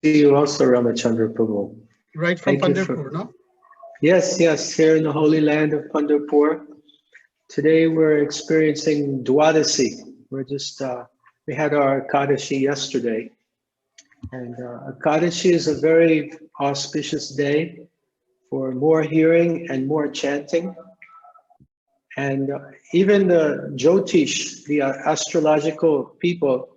see you also, Ramachandra Prabhu. Right from Thank you for. Pandharpur, no? Yes, yes, here in the Holy Land of Pandharpur. Today we're experiencing Dwadasi. We're just, we had our Ekadashi yesterday. And Ekadashi is a very auspicious day for more hearing and more chanting. And even the Jyotish, the astrological people,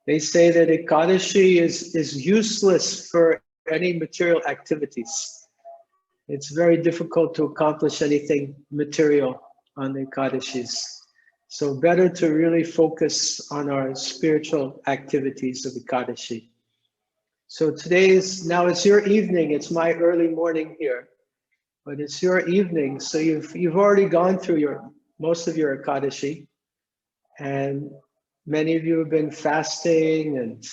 they say that Ekadashi is useless for any material activities. It's very difficult to accomplish anything material on the Ekadashis. So better to really focus on our spiritual activities of Ekadashi. So now it's your evening, it's my early morning here, but it's your evening. So you've already gone through most of your Ekadashi, and many of you have been fasting and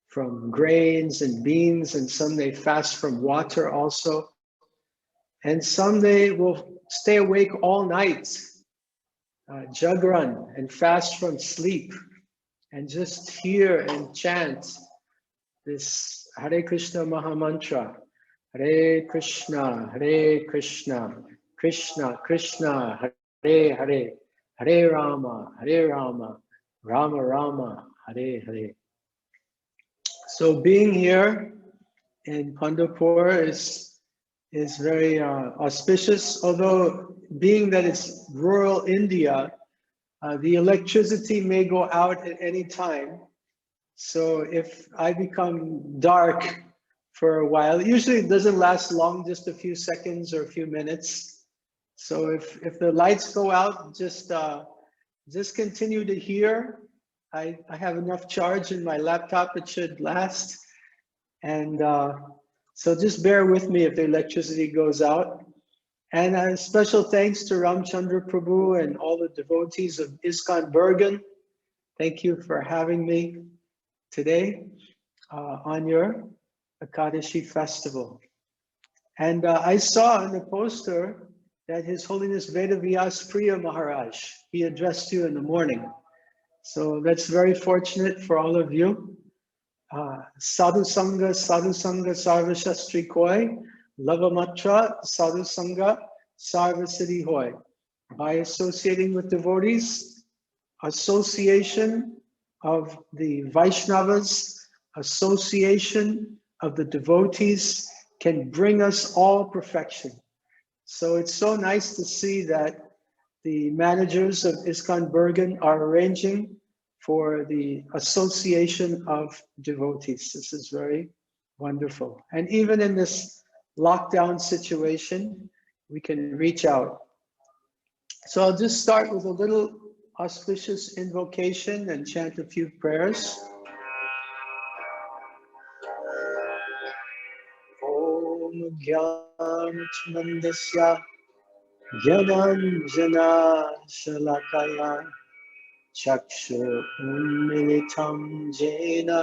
from grains and beans, and some they fast from water also. And some they will stay awake all night, jagran, and fast from sleep, and just hear and chant this Hare Krishna Mahamantra. Hare Krishna, Krishna Krishna, Hare Hare, Hare Rama, Rama Rama, Hare Hare. So being here in Pandharpur is very auspicious, although being that it's rural India, the electricity may go out at any time. So if I become dark for a while, usually it doesn't last long, just a few seconds or a few minutes. So if the lights go out, just continue to hear. I have enough charge in my laptop, it should last. And so just bear with me if the electricity goes out. And a special thanks to Ramchandra Prabhu and all the devotees of ISKCON Bergen. Thank you for having me today on your Ekadashi festival. And I saw in the poster that His Holiness Vedavyas Priya Maharaj, he addressed you in the morning. So that's very fortunate for all of you. Sadhu Sangha, Sarva Shastri Koi, Lavamatra, Sadhu Sangha, Sarva Siddhi Hoy. By associating with devotees, association of the Vaishnavas, association of the devotees can bring us all perfection. So it's so nice to see that the managers of ISKCON Bergen are arranging for the association of devotees. This is very wonderful. And even in this lockdown situation, we can reach out. So I'll just start with a little auspicious invocation and chant a few prayers. Om Gyanachandasya Gyananjana Shalakaya Chakshu Unmilitam Jena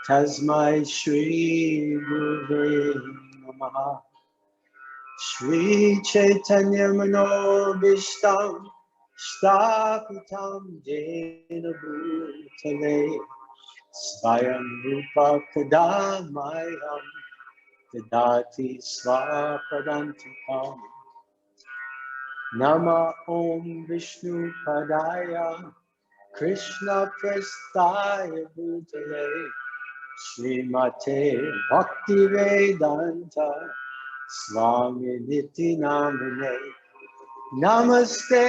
Tasmai Shri Guruve Namaha Shri Chaitanya Manobishtam Stapitam Jena Bhutale Svayam Rupa Kadamayam Dadati Svapadantikam Nama Om Vishnu Padaya Krishna Prestaya Bhutale Srimate Bhakti Vedanta Swami Niti Namane Namaste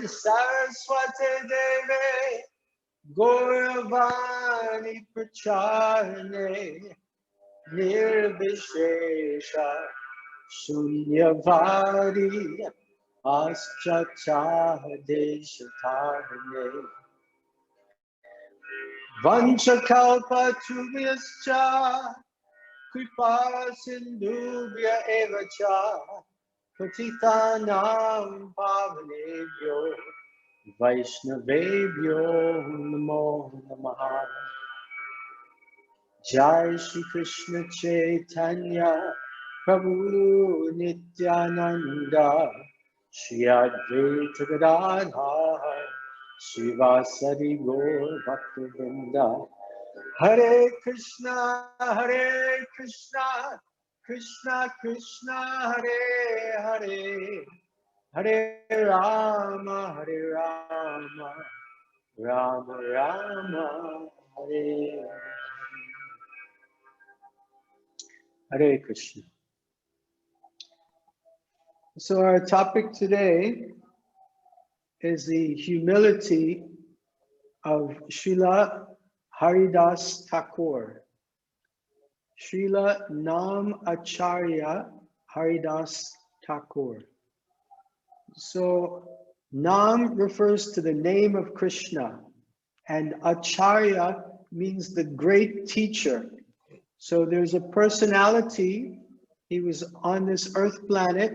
Saraswati Deve Gauravani Pracharane Nirvishesha Shunyavadi Aschacha Deshatarane Vanchakalpa Chubhyascha Kripa Sindhubhya Evacha Patitanam Pavanebhyo Vaishnavebhyo Namo Namaha Jai Shri Krishna Chaitanya Prabhu Nityananda Shri Advaita Gadadhar Shivasari Gaur Bhaktivinoda Hare Krishna, Krishna Krishna, Hare Hare, Hare Rama, Rama Rama, Hare Hare Krishna. So our topic today is the humility of Srila Haridas Thakur. Srila Nam Acharya Haridas Thakur. So Nam refers to the name of Krishna, and Acharya means the great teacher. So there's a personality. He was on this earth planet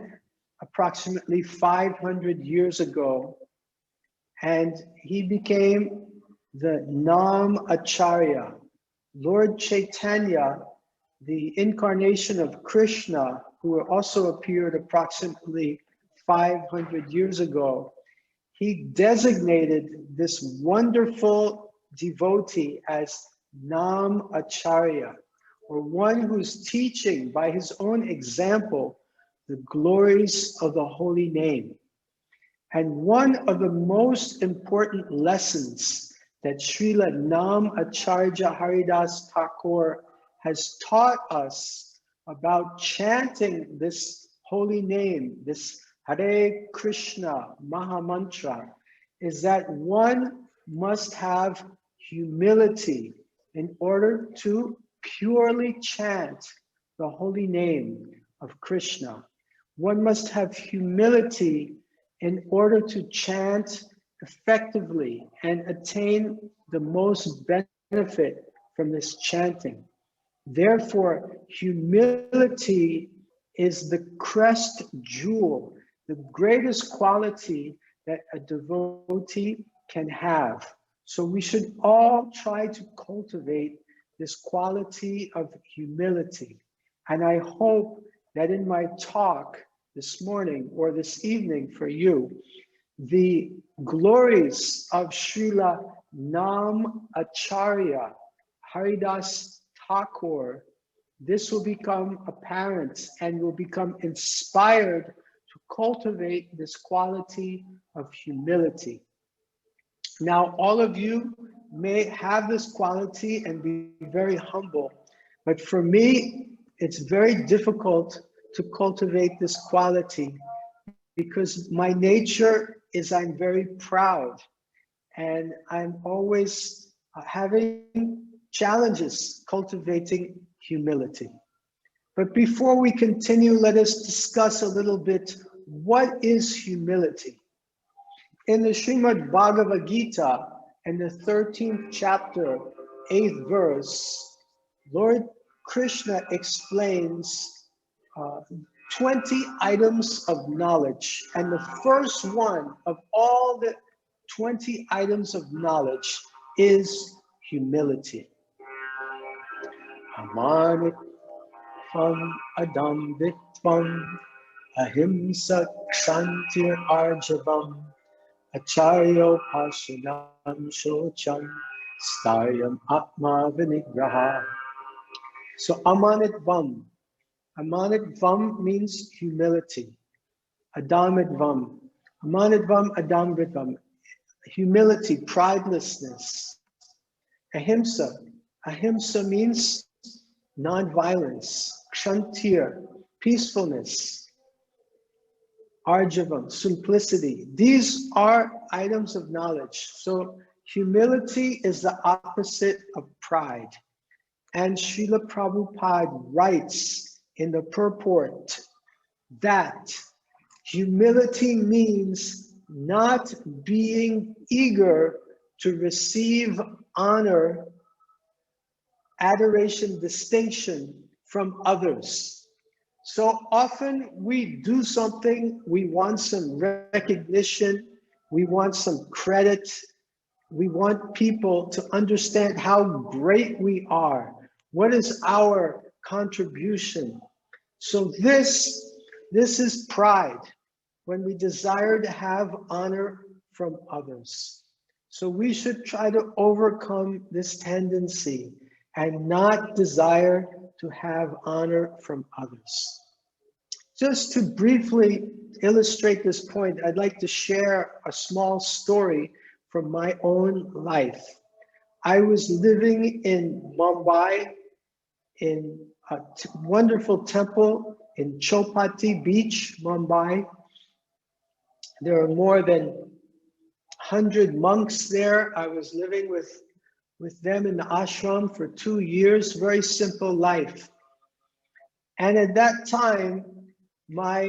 approximately 500 years ago, and he became the Nam Acharya. Lord Chaitanya, the incarnation of Krishna, who also appeared approximately 500 years ago, he designated this wonderful devotee as Nam Acharya, or one who's teaching by his own example the glories of the holy name. And one of the most important lessons that Srila Nam Acharya Haridas Thakur has taught us about chanting this holy name, this Hare Krishna Mahamantra, is that one must have humility in order to purely chant the holy name of Krishna. One must have humility in order to chant effectively and attain the most benefit from this chanting. Therefore, humility is the crest jewel, the greatest quality that a devotee can have. So we should all try to cultivate this quality of humility. And I hope that in my talk this morning or this evening for you, the glories of Srila Nam Acharya Haridas Thakur, this will become apparent and will become inspired to cultivate this quality of humility. Now, all of you may have this quality and be very humble, but for me, it's very difficult to cultivate this quality because my nature is I'm very proud and I'm always having challenges cultivating humility. But before we continue, let us discuss a little bit, what is humility? In the Srimad Bhagavad Gita, in the 13th chapter, 8th verse, Lord Krishna explains 20 items of knowledge. And the first one of all the 20 items of knowledge is humility. Amanitvam adambitvam ahimsa ksantir arjavam acharyo pashanam shocham staryam atma vinigraha. So amanitvam. Amanitvam means humility. Adamitvam. Amanitvam, adambitvam. Humility, pridelessness. Ahimsa. Ahimsa means non-violence. Kshantir, peacefulness. Arjavam, simplicity. These are items of knowledge. So humility is the opposite of pride. And Srila Prabhupada writes in the purport that humility means not being eager to receive honor, adoration, distinction from others. So often we do something, we want some recognition, we want some credit, we want people to understand how great we are. What is our contribution? So this is pride, when we desire to have honor from others. So we should try to overcome this tendency and not desire to have honor from others. Just to briefly illustrate this point, I'd like to share a small story from my own life. I was living in Mumbai in a wonderful temple in Chowpatty Beach, Mumbai. There are more than 100 monks there. I was living with them in the ashram for 2 years, very simple life. And at that time, my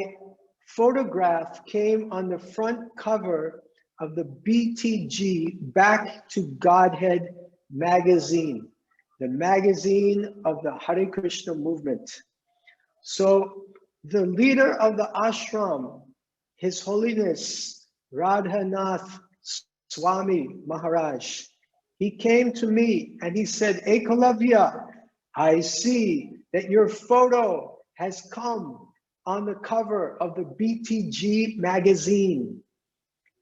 photograph came on the front cover of the BTG, Back to Godhead magazine, the magazine of the Hare Krishna movement. So the leader of the ashram, His Holiness Radhanath Swami Maharaj, he came to me and he said, Ekalavya, I see that your photo has come on the cover of the BTG magazine.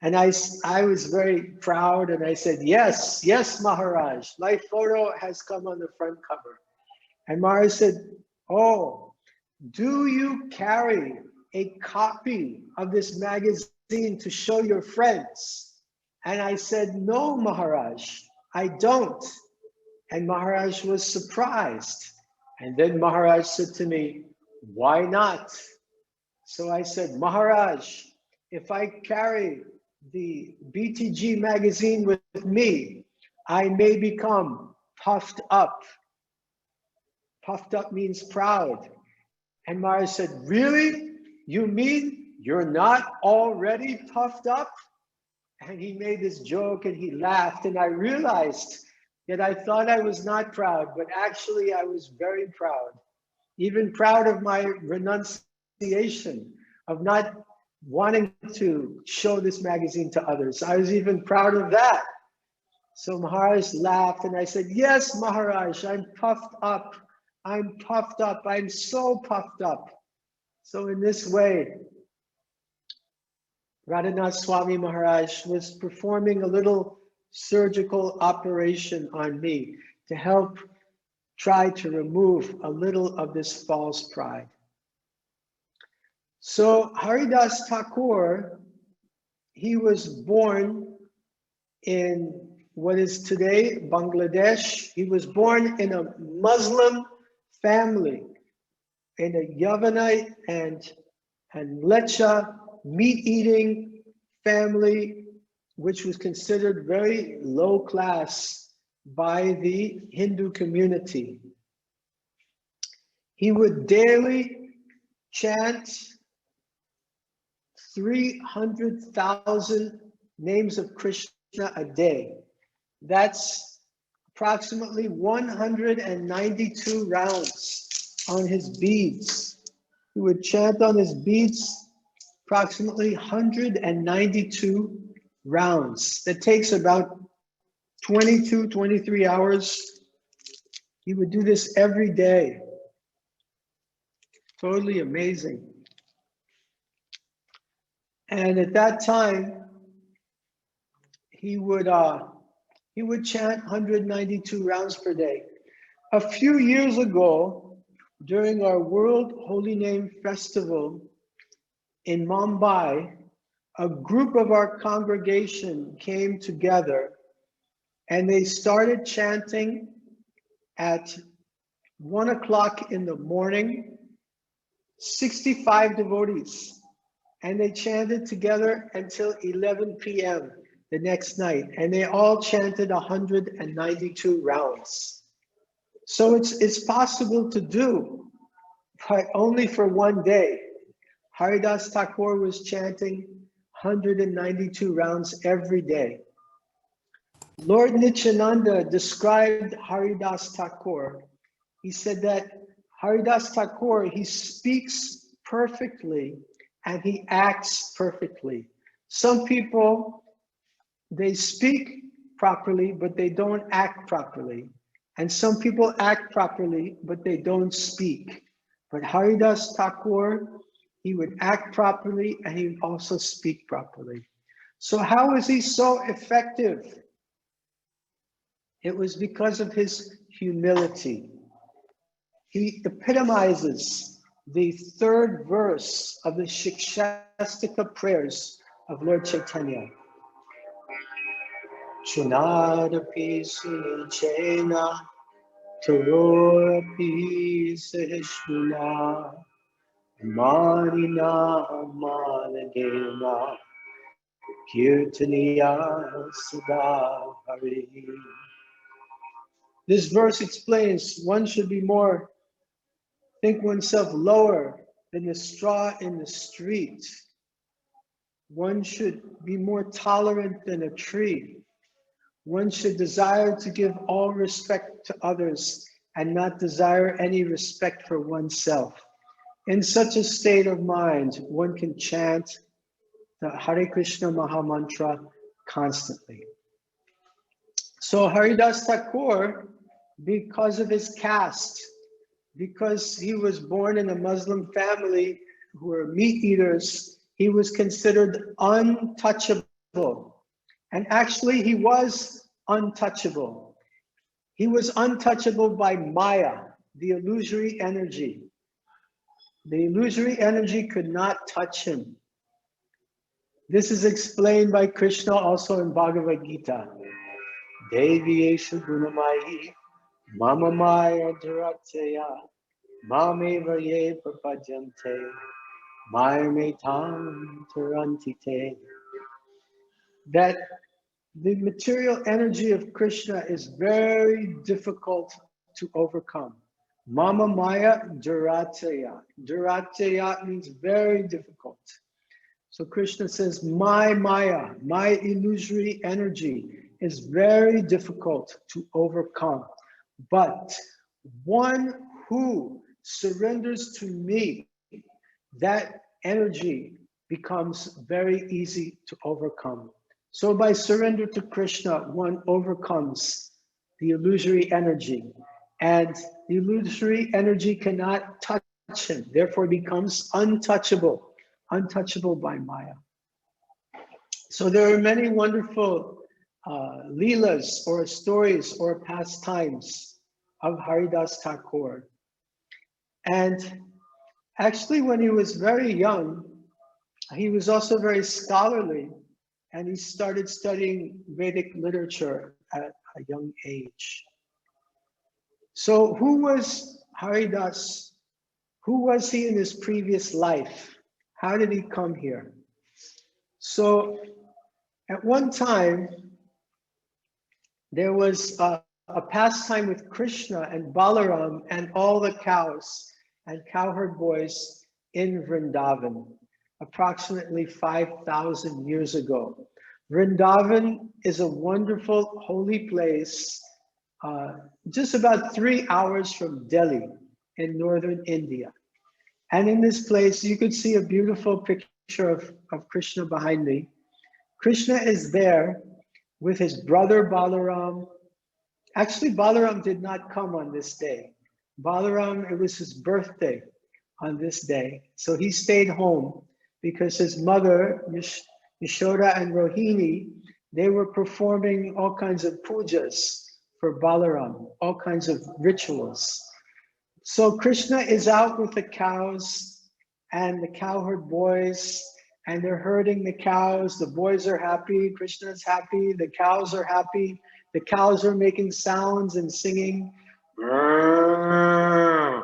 And I was very proud and I said, yes, yes, Maharaj, my photo has come on the front cover. And Maharaj said, oh, do you carry a copy of this magazine to show your friends? And I said, no, Maharaj, I don't. And Maharaj was surprised. And then Maharaj said to me, why not? So I said, Maharaj, if I carry the BTG magazine with me, I may become puffed up. Puffed up means proud. And Maharaj said, really? You mean you're not already puffed up? And he made this joke and he laughed, and I realized that I thought I was not proud, but actually I was very proud. Even proud of my renunciation, of not wanting to show this magazine to others. I was even proud of that. So Maharaj laughed and I said, yes, Maharaj, I'm puffed up. I'm puffed up. I'm so puffed up. So in this way, Radhanath Swami Maharaj was performing a little surgical operation on me to help try to remove a little of this false pride. So Haridas Thakur, he was born in what is today Bangladesh. He was born in a Muslim family, in a Yavanite and Lecha meat-eating family, which was considered very low class by the Hindu community. He would daily chant 300,000 names of Krishna a day. That's approximately 192 rounds on his beads. He would chant on his beads approximately 192 rounds. That takes about 22, 23 hours. He would do this every day. Totally amazing. And at that time, he would chant 192 rounds per day. A few years ago, during our World Holy Name Festival in Mumbai, a group of our congregation came together and they started chanting at 1 o'clock in the morning, 65 devotees. And they chanted together until 11 p.m. the next night. And they all chanted 192 rounds. So it's possible to do, but only for one day. Haridas Thakur was chanting 192 rounds every day. Lord Nityananda described Haridas Thakur. He said that Haridas Thakur, he speaks perfectly and he acts perfectly. Some people, they speak properly, but they don't act properly. And some people act properly, but they don't speak. But Haridas Thakur, he would act properly and he would also speak properly. So how is he so effective? It was because of his humility. He epitomizes the third verse of the Shikshastika prayers of Lord Chaitanya. Chunadapi suchena tarorapi sehishuna manina managena kirtaniya sada hari. This verse explains one should be more, think oneself lower than the straw in the street. One should be more tolerant than a tree. One should desire to give all respect to others and not desire any respect for oneself. In such a state of mind, one can chant the Hare Krishna Maha Mantra constantly. So Haridas Thakur, because of his caste, because he was born in a Muslim family who were meat eaters, he was considered untouchable. And actually, he was untouchable. He was untouchable by Maya, the illusory energy. The illusory energy could not touch him. This is explained by Krishna also in Bhagavad Gita. Devi Esha Gunamayi, Mama Maya Dharateya, Mameva Ye Prapajante, Maya Metam Tarantite. That the material energy of Krishna is very difficult to overcome. Mama Maya Dharateya. Dharateya means very difficult. So Krishna says, my Maya, my illusory energy is very difficult to overcome. But one who surrenders to me, that energy becomes very easy to overcome. So by surrender to Krishna, one overcomes the illusory energy. And the illusory energy cannot touch him, therefore becomes untouchable. Untouchable by Maya. So there are many wonderful leelas or stories or pastimes of Haridas Thakur. And actually, when he was very young, he was also very scholarly, and he started studying Vedic literature at a young age. So who was Haridas? Who was he in his previous life? How did he come here? So at one time, there was a pastime with Krishna and Balaram and all the cows and cowherd boys in Vrindavan, approximately 5,000 years ago. Vrindavan is a wonderful holy place, just about 3 hours from Delhi in northern India. And in this place, you could see a beautiful picture of Krishna behind me. Krishna is there with his brother Balaram. Actually, Balaram did not come on this day. Balaram, it was his birthday on this day. So he stayed home because his mother, Yashoda and Rohini, they were performing all kinds of pujas for Balaram, all kinds of rituals. So Krishna is out with the cows and the cowherd boys, and they're herding the cows. The boys are happy, Krishna is happy, the cows are happy. The cows are making sounds and singing. The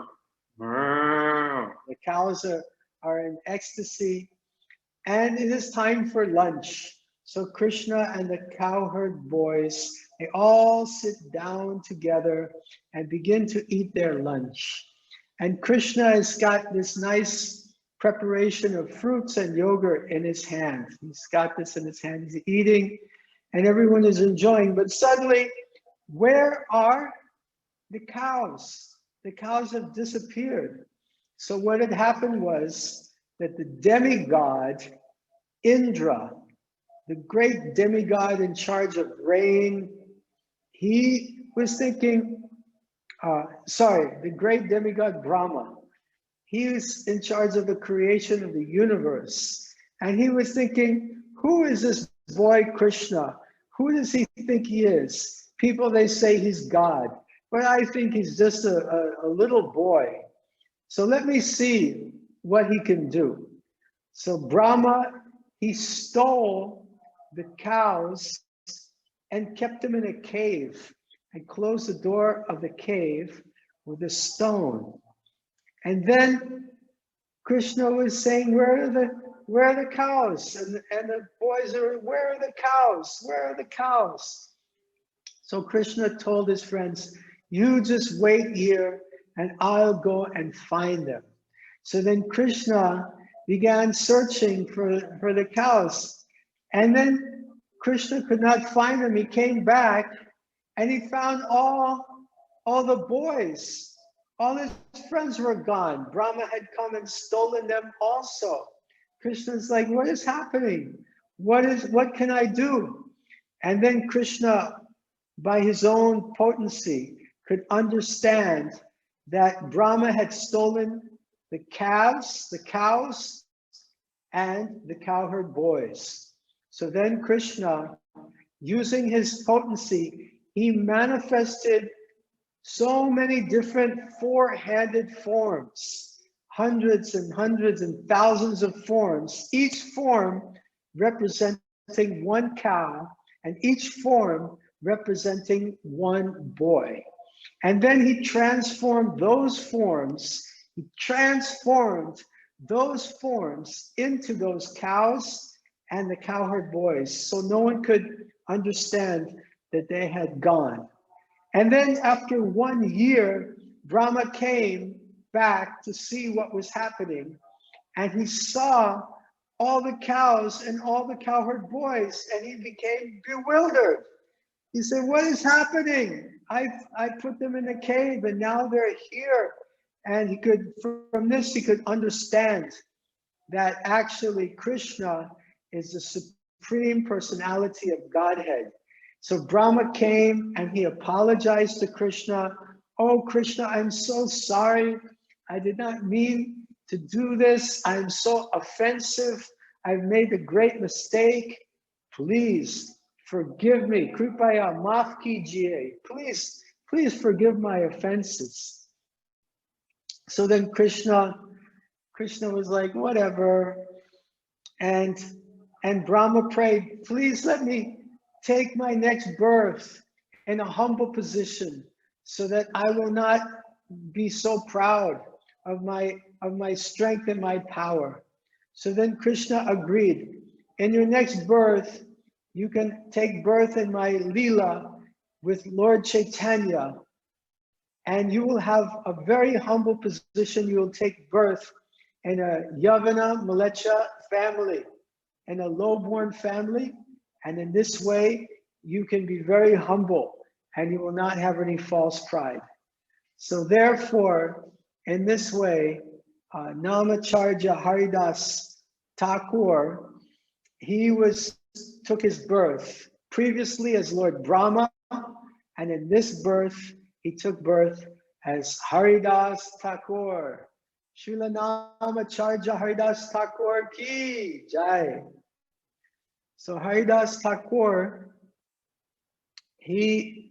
cows are in ecstasy. And it is time for lunch. So Krishna and the cowherd boys, they all sit down together and begin to eat their lunch. And Krishna has got this nice preparation of fruits and yogurt in his hand. He's got this in his hand, he's eating, and everyone is enjoying. But suddenly, where are the cows? The cows have disappeared. So what had happened was that the demigod, Indra, the great demigod in charge of rain, he was thinking, the great demigod Brahma, he was in charge of the creation of the universe. And he was thinking, who is this boy Krishna? Who does he think he is? People, they say he's God. but I think he's just a little boy. So let me see what he can do. So Brahma, he stole the cows and kept them in a cave and closed the door of the cave with a stone. And then Krishna was saying, where are the cows? And the boys are, where are the cows? Where are the cows? So Krishna told his friends, you just wait here and I'll go and find them. So then Krishna began searching for the cows. And then Krishna could not find them. He came back and he found all the boys. All his friends were gone. Brahma had come and stolen them also. Krishna's like, what is happening? What can I do? And then Krishna, by his own potency, could understand that Brahma had stolen the calves, the cows, and the cowherd boys. So then Krishna, using his potency, he manifested so many different four-handed forms, hundreds and hundreds and thousands of forms, each form representing one cow and each form representing one boy. And then he transformed those forms, into those cows and the cowherd boys, so no one could understand that they had gone. And then after 1 year, Brahma came back to see what was happening, and he saw all the cows and all the cowherd boys, and he became bewildered. He said, what is happening? I put them in a cave and now they're here. And he could, from this, he could understand that actually Krishna is the supreme personality of Godhead. So Brahma came and he apologized to Krishna. Oh, Krishna, I'm so sorry. I did not mean to do this. I'm so offensive. I've made a great mistake. Please forgive me. Kripaya maaf kijiye. Please forgive my offenses. So then Krishna was like, whatever. And Brahma prayed, please let me take my next birth in a humble position so that I will not be so proud of my strength and my power. So then Krishna agreed, in your next birth, you can take birth in my Leela with Lord Chaitanya, and you will have a very humble position. You will take birth in a Yavana Malecha family, in a low-born family, and in this way, you can be very humble and you will not have any false pride. So therefore, in this way, Namacharya Haridas Thakur, he took his birth previously as Lord Brahma, and in this birth, he took birth as Haridas Thakur. Srila Namacharya Haridas Thakur ki jai. So Haridas Thakur, he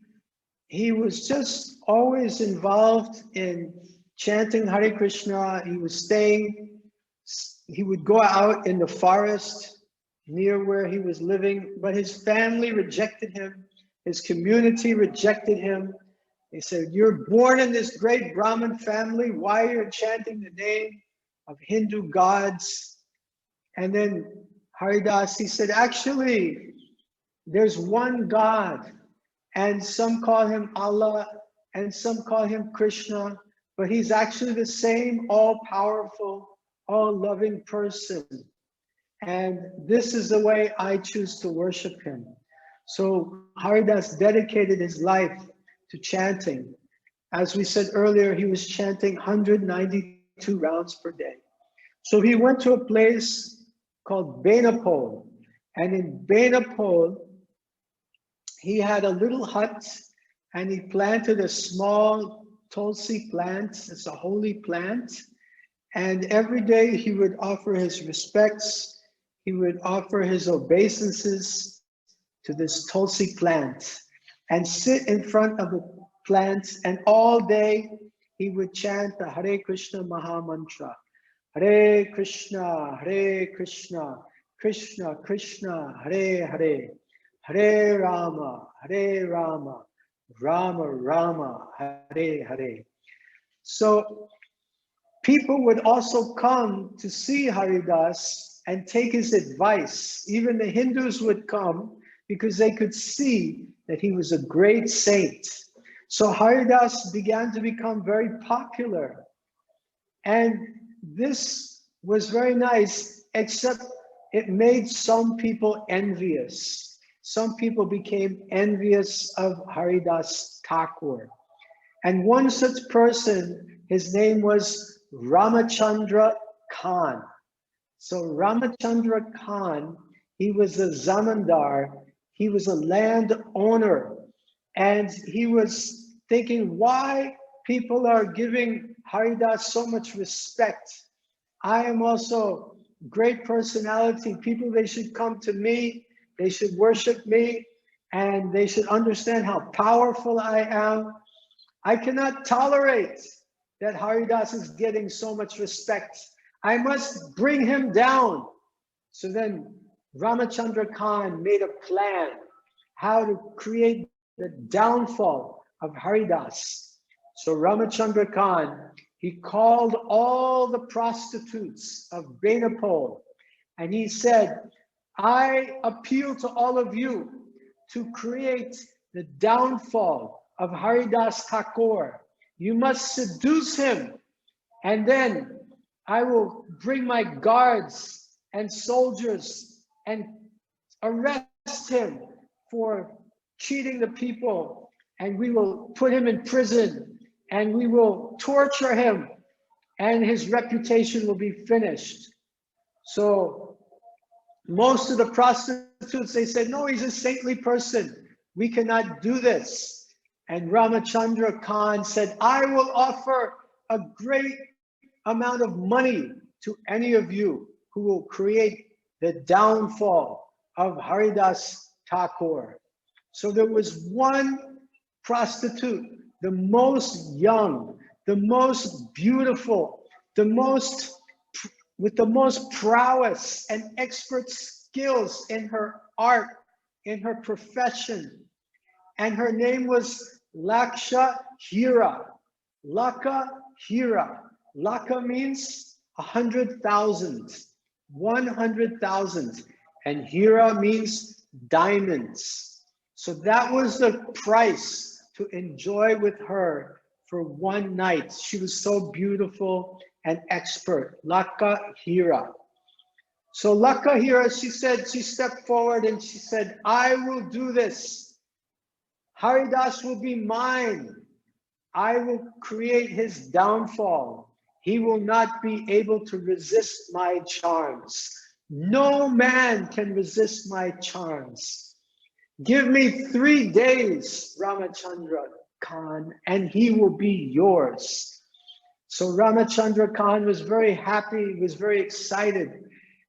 was just always involved in chanting Hare Krishna. He would go out in the forest near where he was living, but his family rejected him. His community rejected him. They said, you're born in this great Brahmin family. Why are you chanting the name of Hindu gods? And then Haridas, he said, actually, there's one God, and some call him Allah, and some call him Krishna, but he's actually the same all-powerful, all-loving person. And this is the way I choose to worship him. So Haridas dedicated his life to chanting. As we said earlier, he was chanting 192 rounds per day. So he went to a place called Benapole. And in Benapole, he had a little hut and he planted a small tulsi plant. It's a holy plant. And every day he would offer his respects. He would offer his obeisances to this tulsi plant and sit in front of plants, and all day he would chant the Hare Krishna Maha Mantra. Hare Krishna, Krishna Krishna, Hare Hare, Hare Rama, Rama Rama, Hare Hare. So people would also come to see Haridas and take his advice. Even the Hindus would come because they could see that he was a great saint. So Haridas began to become very popular. And this was very nice, except it made some people envious. Some people became envious of Haridas Thakur. And one such person, his name was Ramachandra Khan. So Ramachandra Khan, he was a zamindar, he was a landowner, and he was thinking, why people are giving Haridas so much respect? I am also great personality. People, they should come to me, they should worship me, and they should understand how powerful I am. I cannot tolerate that Haridas is getting so much respect. I must bring him down. So then Ramachandra Khan made a plan how to create the downfall of Haridas. So Ramachandra Khan, he called all the prostitutes of Benapole and he said, I appeal to all of you to create the downfall of Haridas Thakur. You must seduce him, and then I will bring my guards and soldiers and arrest him for cheating the people, and we will put him in prison, and we will torture him, and his reputation will be finished. So most of the prostitutes, they said, no, he's a saintly person. We cannot do this. And Ramachandra Khan said, I will offer a great amount of money to any of you who will create the downfall of Haridas Thakur. So there was one prostitute, the most young, the most beautiful, with the most prowess and expert skills in her art, in her profession. And her name was Laksha Hira. Laka Hira. Laka means 100,000, 100,000. And Hira means diamonds. So that was the price to enjoy with her for one night. She was so beautiful and expert. Laka Hira. So Laka Hira, she stepped forward and she said, I will do this. Haridas will be mine. I will create his downfall. He will not be able to resist my charms. No man can resist my charms. Give me 3 days, Ramachandra Khan, and he will be yours. So Ramachandra Khan was very happy, he was very excited.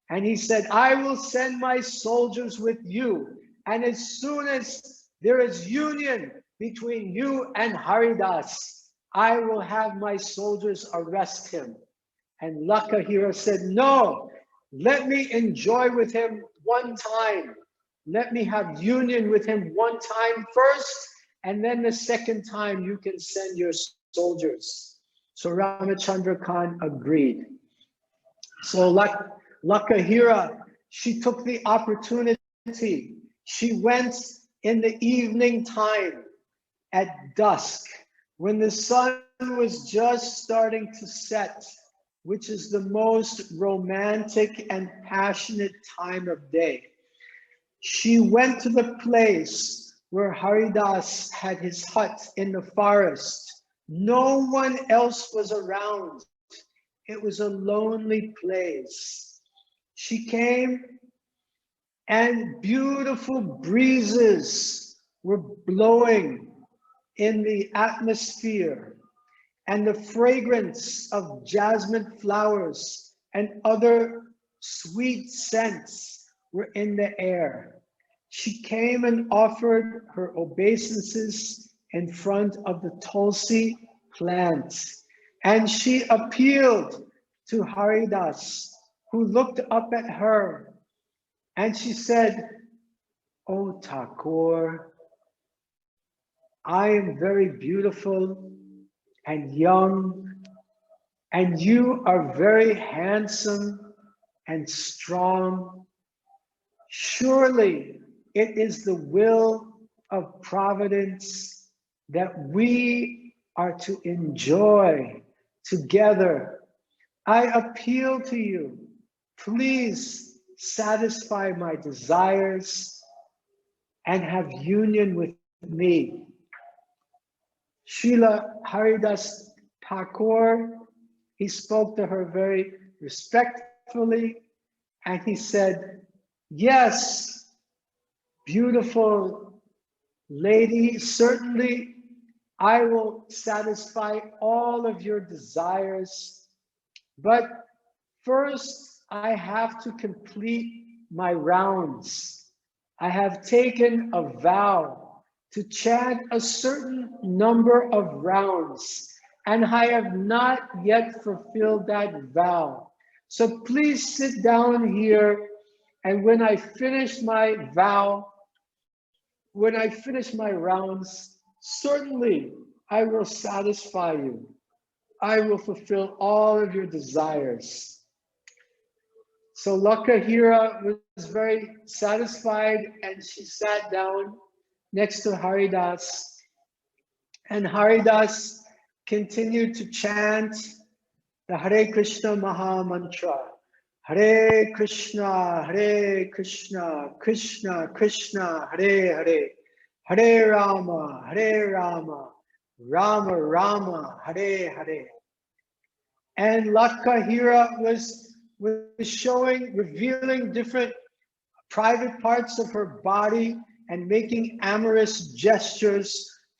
And he said, I will send my soldiers with you. And as soon as there is union between you and Haridas, I will have my soldiers arrest him. And Lakahira said, no, let me enjoy with him one time. Let me have union with him one time first, and then the second time you can send your soldiers. So Ramachandra Khan agreed. So Lakahira, she took the opportunity. She went in the evening time at dusk, when the sun was just starting to set, which is the most romantic and passionate time of day. She went to the place where Haridas had his hut in the forest. No one else was around. It was a lonely place. She came and beautiful breezes were blowing in the atmosphere, and the fragrance of jasmine flowers and other sweet scents were in the air. She came and offered her obeisances in front of the Tulsi plant. And she appealed to Haridas, who looked up at her, and she said, "Oh Thakur, I am very beautiful and young, and you are very handsome and strong. Surely it is the will of Providence that we are to enjoy together. I appeal to you, please satisfy my desires and have union with me." Srila Haridas Thakur, he spoke to her very respectfully, and he said, "Yes, beautiful lady, certainly I will satisfy all of your desires, but first I have to complete my rounds. I have taken a vow to chant a certain number of rounds, and I have not yet fulfilled that vow. So please sit down here, and when I finish my vow, when I finish my rounds, certainly I will satisfy you. I will fulfill all of your desires." So Lakahira was very satisfied, and she sat down next to Haridas. And Haridas continued to chant the Hare Krishna Maha Mantra. Hare Krishna, Krishna Krishna, Hare Hare, Hare Rama, Rama Rama, Hare Hare. And Lakahira was showing, revealing different private parts of her body and making amorous gestures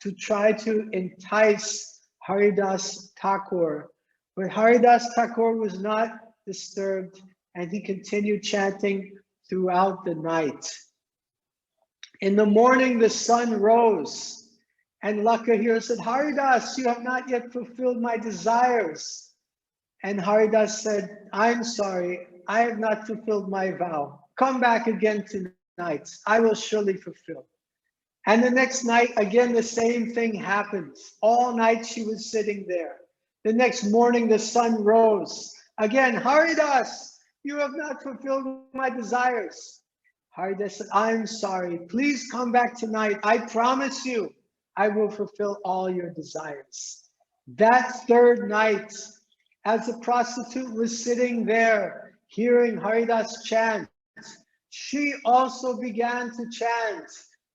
to try to entice Haridas Thakur. But Haridas Thakur was not disturbed, and he continued chanting throughout the night. In the morning, the sun rose, and Lakahira said, "Haridas, you have not yet fulfilled my desires." And Haridas said, "I'm sorry, I have not fulfilled my vow. Come back again tonight. I will surely fulfill." And the next night, again, the same thing happened. All night she was sitting there. The next morning, the sun rose. Again, "Haridas, you have not fulfilled my desires." Haridas said, "I'm sorry. Please come back tonight. I promise you, I will fulfill all your desires." That third night, as the prostitute was sitting there, hearing Haridas chant, she also began to chant,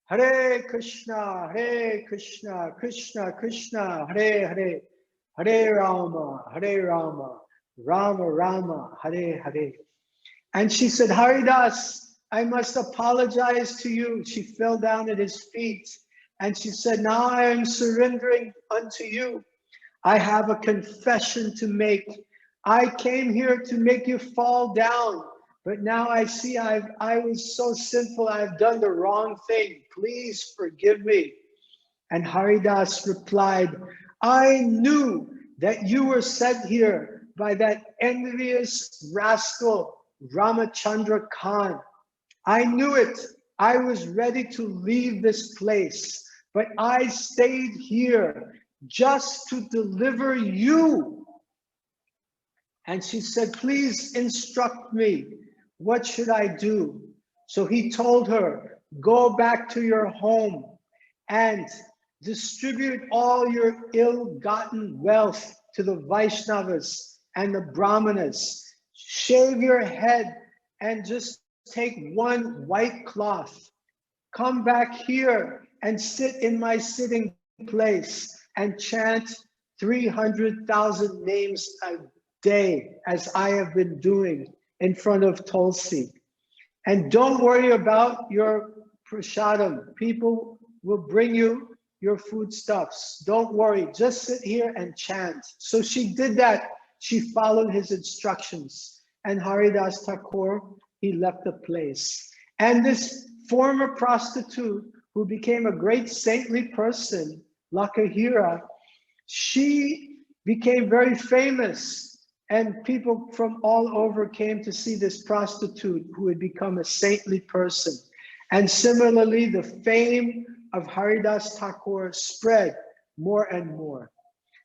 "Hare Krishna, Krishna Krishna, Hare Hare, Hare Rama, Rama Rama, Hare Hare." And she said, "Haridas, I must apologize to you." She fell down at his feet, and she said, "Now I am surrendering unto you. I have a confession to make. I came here to make you fall down, but now I see I was so sinful. I've done the wrong thing. Please forgive me." And Haridas replied, "I knew that you were sent here by that envious rascal Ramachandra Khan. I knew it. I was ready to leave this place, but I stayed here just to deliver you." And she said, "Please instruct me. What should I do?" So he told her, "Go back to your home and distribute all your ill-gotten wealth to the Vaishnavas and the Brahmanas. Shave your head and just take one white cloth. Come back here and sit in my sitting place and chant 300,000 names a day, as I have been doing in front of Tulsi. And don't worry about your prasadam. People will bring you your foodstuffs. Don't worry, just sit here and chant." So she did that. She followed his instructions. And Haridas Thakur, he left the place. And this former prostitute, who became a great saintly person, Lakahira, she became very famous, and people from all over came to see this prostitute who had become a saintly person. And similarly, the fame of Haridas Thakur spread more and more.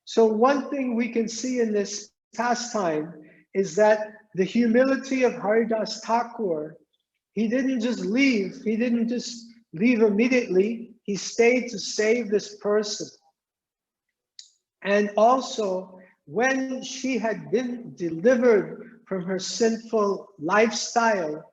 So one thing we can see in this pastime is that the humility of Haridas Thakur, he didn't just leave. He didn't just leave immediately. He stayed to save this person. And also, when she had been delivered from her sinful lifestyle,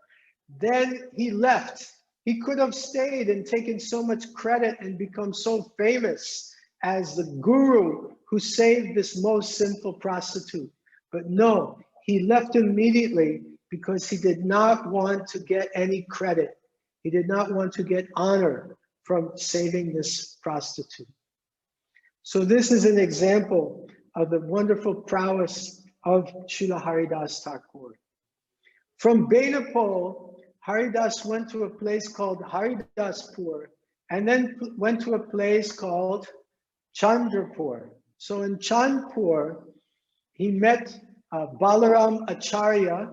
then he left. He could have stayed and taken so much credit and become so famous as the guru who saved this most sinful prostitute. But no, he left immediately because he did not want to get any credit. He did not want to get honor from saving this prostitute. So this is an example of the wonderful prowess of Srila Haridas Thakur. From Benapole, Haridas went to a place called Haridaspur, and then went to a place called Chandrapur. So in Chandpur, he met Balaram Acharya,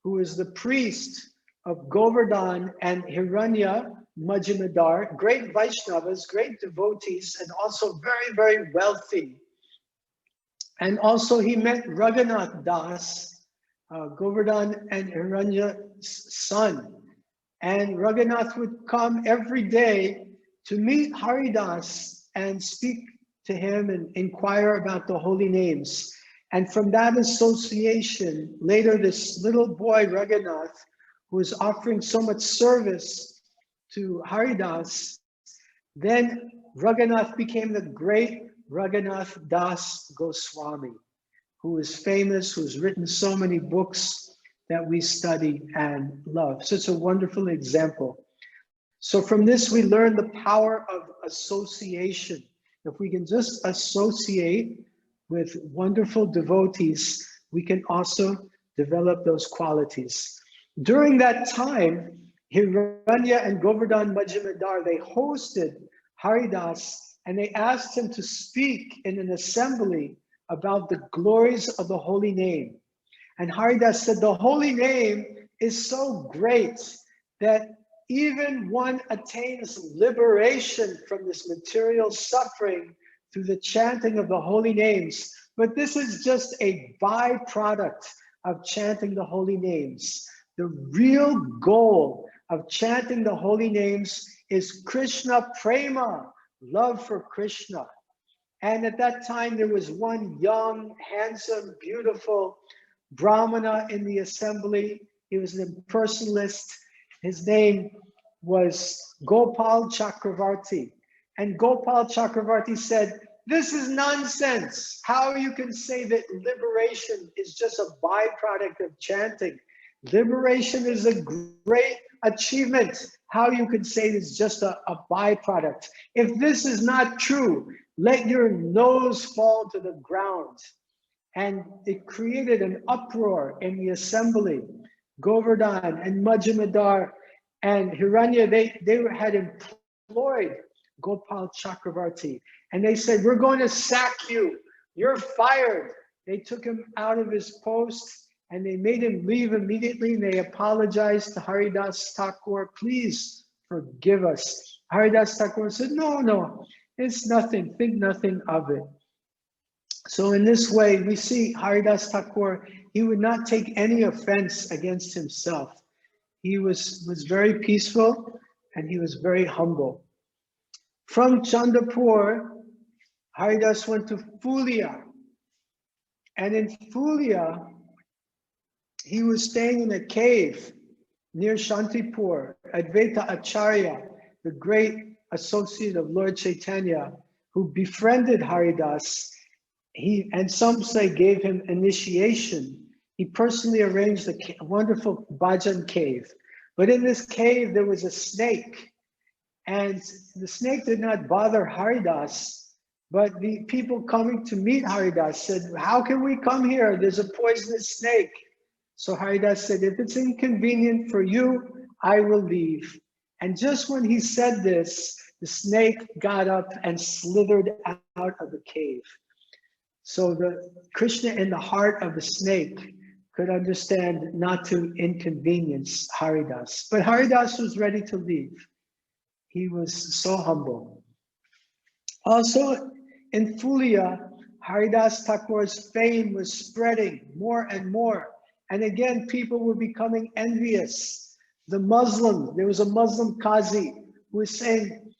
who is the priest of Govardhan and Hiranya Majumdar, great Vaishnavas, great devotees, and also very, very wealthy. And also he met Raghunath Das, Govardhan and Hiranya's son. And Raghunath would come every day to meet Haridas and speak to him and inquire about the holy names. And from that association, later this little boy Raghunath, who was offering so much service to Haridas, then Raghunath became the great Raghunath Das Goswami, who is famous, who's written so many books that we study and love. Such a wonderful example. So from this, we learn the power of association. If we can just associate with wonderful devotees, we can also develop those qualities. During that time, Hiranya and Govardhan Majumdar, they hosted Haridas, and they asked him to speak in an assembly about the glories of the holy name. And Haridas said, the holy name is so great that even one attains liberation from this material suffering through the chanting of the holy names. But this is just a byproduct of chanting the holy names. The real goal of chanting the holy names is Krishna prema, love for Krishna. And at that time, there was one young, handsome, beautiful Brahmana in the assembly. He was an impersonalist. His name was Gopal Chakravarti. And Gopal Chakravarti said, this is nonsense. How you can say that liberation is just a byproduct of chanting. Liberation is a great achievement. How you can say it's just a byproduct. If this is not true, let your nose fall to the ground. And it created an uproar in the assembly. Govardhan and Majumdar and Hiranya, they had employed Gopal Chakravarti. And they said, we're going to sack you. You're fired. They took him out of his post and they made him leave immediately. And they apologized to Haridas Thakur. Please forgive us. Haridas Thakur said, no, it's nothing. Think nothing of it. So in this way, we see Haridas Thakur, he would not take any offense against himself. He was very peaceful and he was very humble. From Chandrapur, Haridas went to Fulia. And in Fulia, he was staying in a cave near Shantipur. Advaita Acharya, the great associate of Lord Chaitanya, who befriended Haridas, and some say gave him initiation. He personally arranged a wonderful bhajan cave. But in this cave, there was a snake. And the snake did not bother Haridas, but the people coming to meet Haridas said, how can we come here? There's a poisonous snake. So Haridas said, if it's inconvenient for you, I will leave. And just when he said this, the snake got up and slithered out of the cave. So the Krishna in the heart of the snake could understand not to inconvenience Haridas. But Haridas was ready to leave. He was so humble. Also in Fulia, Haridas Thakur's fame was spreading more and more. And again, people were becoming envious. There was a Muslim Qazi who was saying,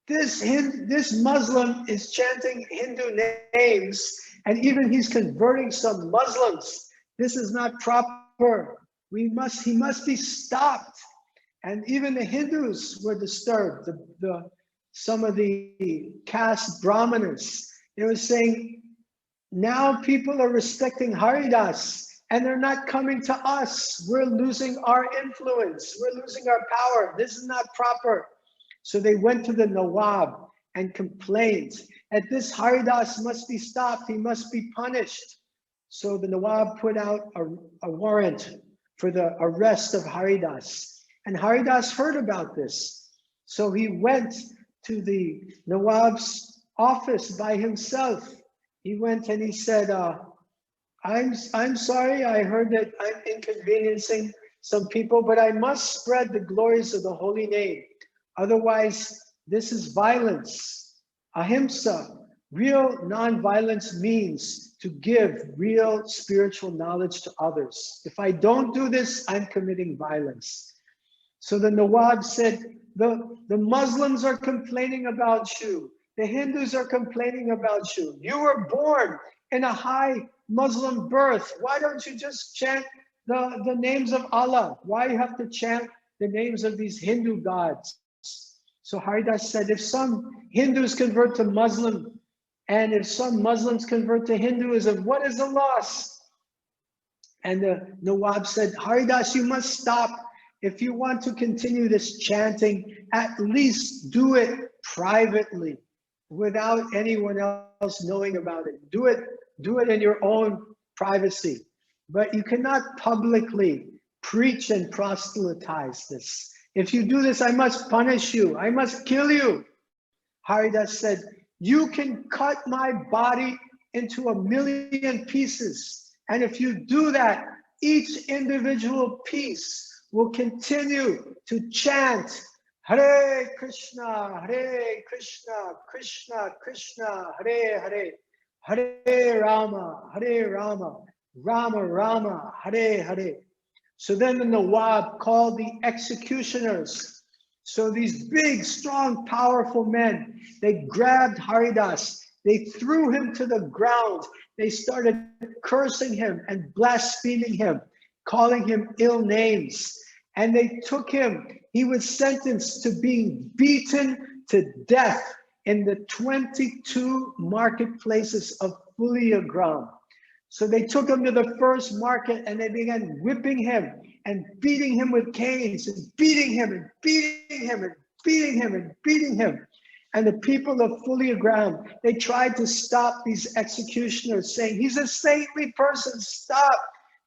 this Muslim is chanting Hindu names, and even he's converting some Muslims. This is not proper. He must be stopped. And even the Hindus were disturbed. Some of the caste brahmanas, they were saying, now people are respecting Haridas and they're not coming to us. We're losing our influence. We're losing our power. This is not proper. So they went to the Nawab and complained that this Haridas must be stopped. He must be punished. So the Nawab put out a warrant for the arrest of Haridas. And Haridas heard about this. So he went to the Nawab's office by himself. He went and he said, I'm sorry, I heard that I'm inconveniencing some people, but I must spread the glories of the holy name. Otherwise, this is violence. Ahimsa, real non-violence means to give real spiritual knowledge to others. If I don't do this, I'm committing violence. So the Nawab said, the Muslims are complaining about you. The Hindus are complaining about you. You were born in a high Muslim birth. Why don't you just chant the names of Allah? Why you have to chant the names of these Hindu gods? So Haridas said, if some Hindus convert to Muslim, and if some Muslims convert to Hinduism, what is the loss? And the Nawab said, Haridas, you must stop. If you want to continue this chanting, at least do it privately, without anyone else knowing about it. Do it in your own privacy. But you cannot publicly preach and proselytize this. If you do this, I must punish you. I must kill you. Haridas said, you can cut my body into 1,000,000 pieces. And if you do that, each individual piece will continue to chant Hare Krishna, Krishna Krishna, Hare Hare, Hare Rama, Rama Rama, Hare Hare. So then the Nawab called the executioners. So these big, strong, powerful men, they grabbed Haridas, they threw him to the ground, they started cursing him and blaspheming him, calling him ill names. And they took him, he was sentenced to being beaten to death in the 22 marketplaces of Fuliagram. So they took him to the first market and they began whipping him and beating him with canes and beating him and beating him and beating him and beating him. And the people of Fuliagram, they tried to stop these executioners, saying, he's a saintly person, stop.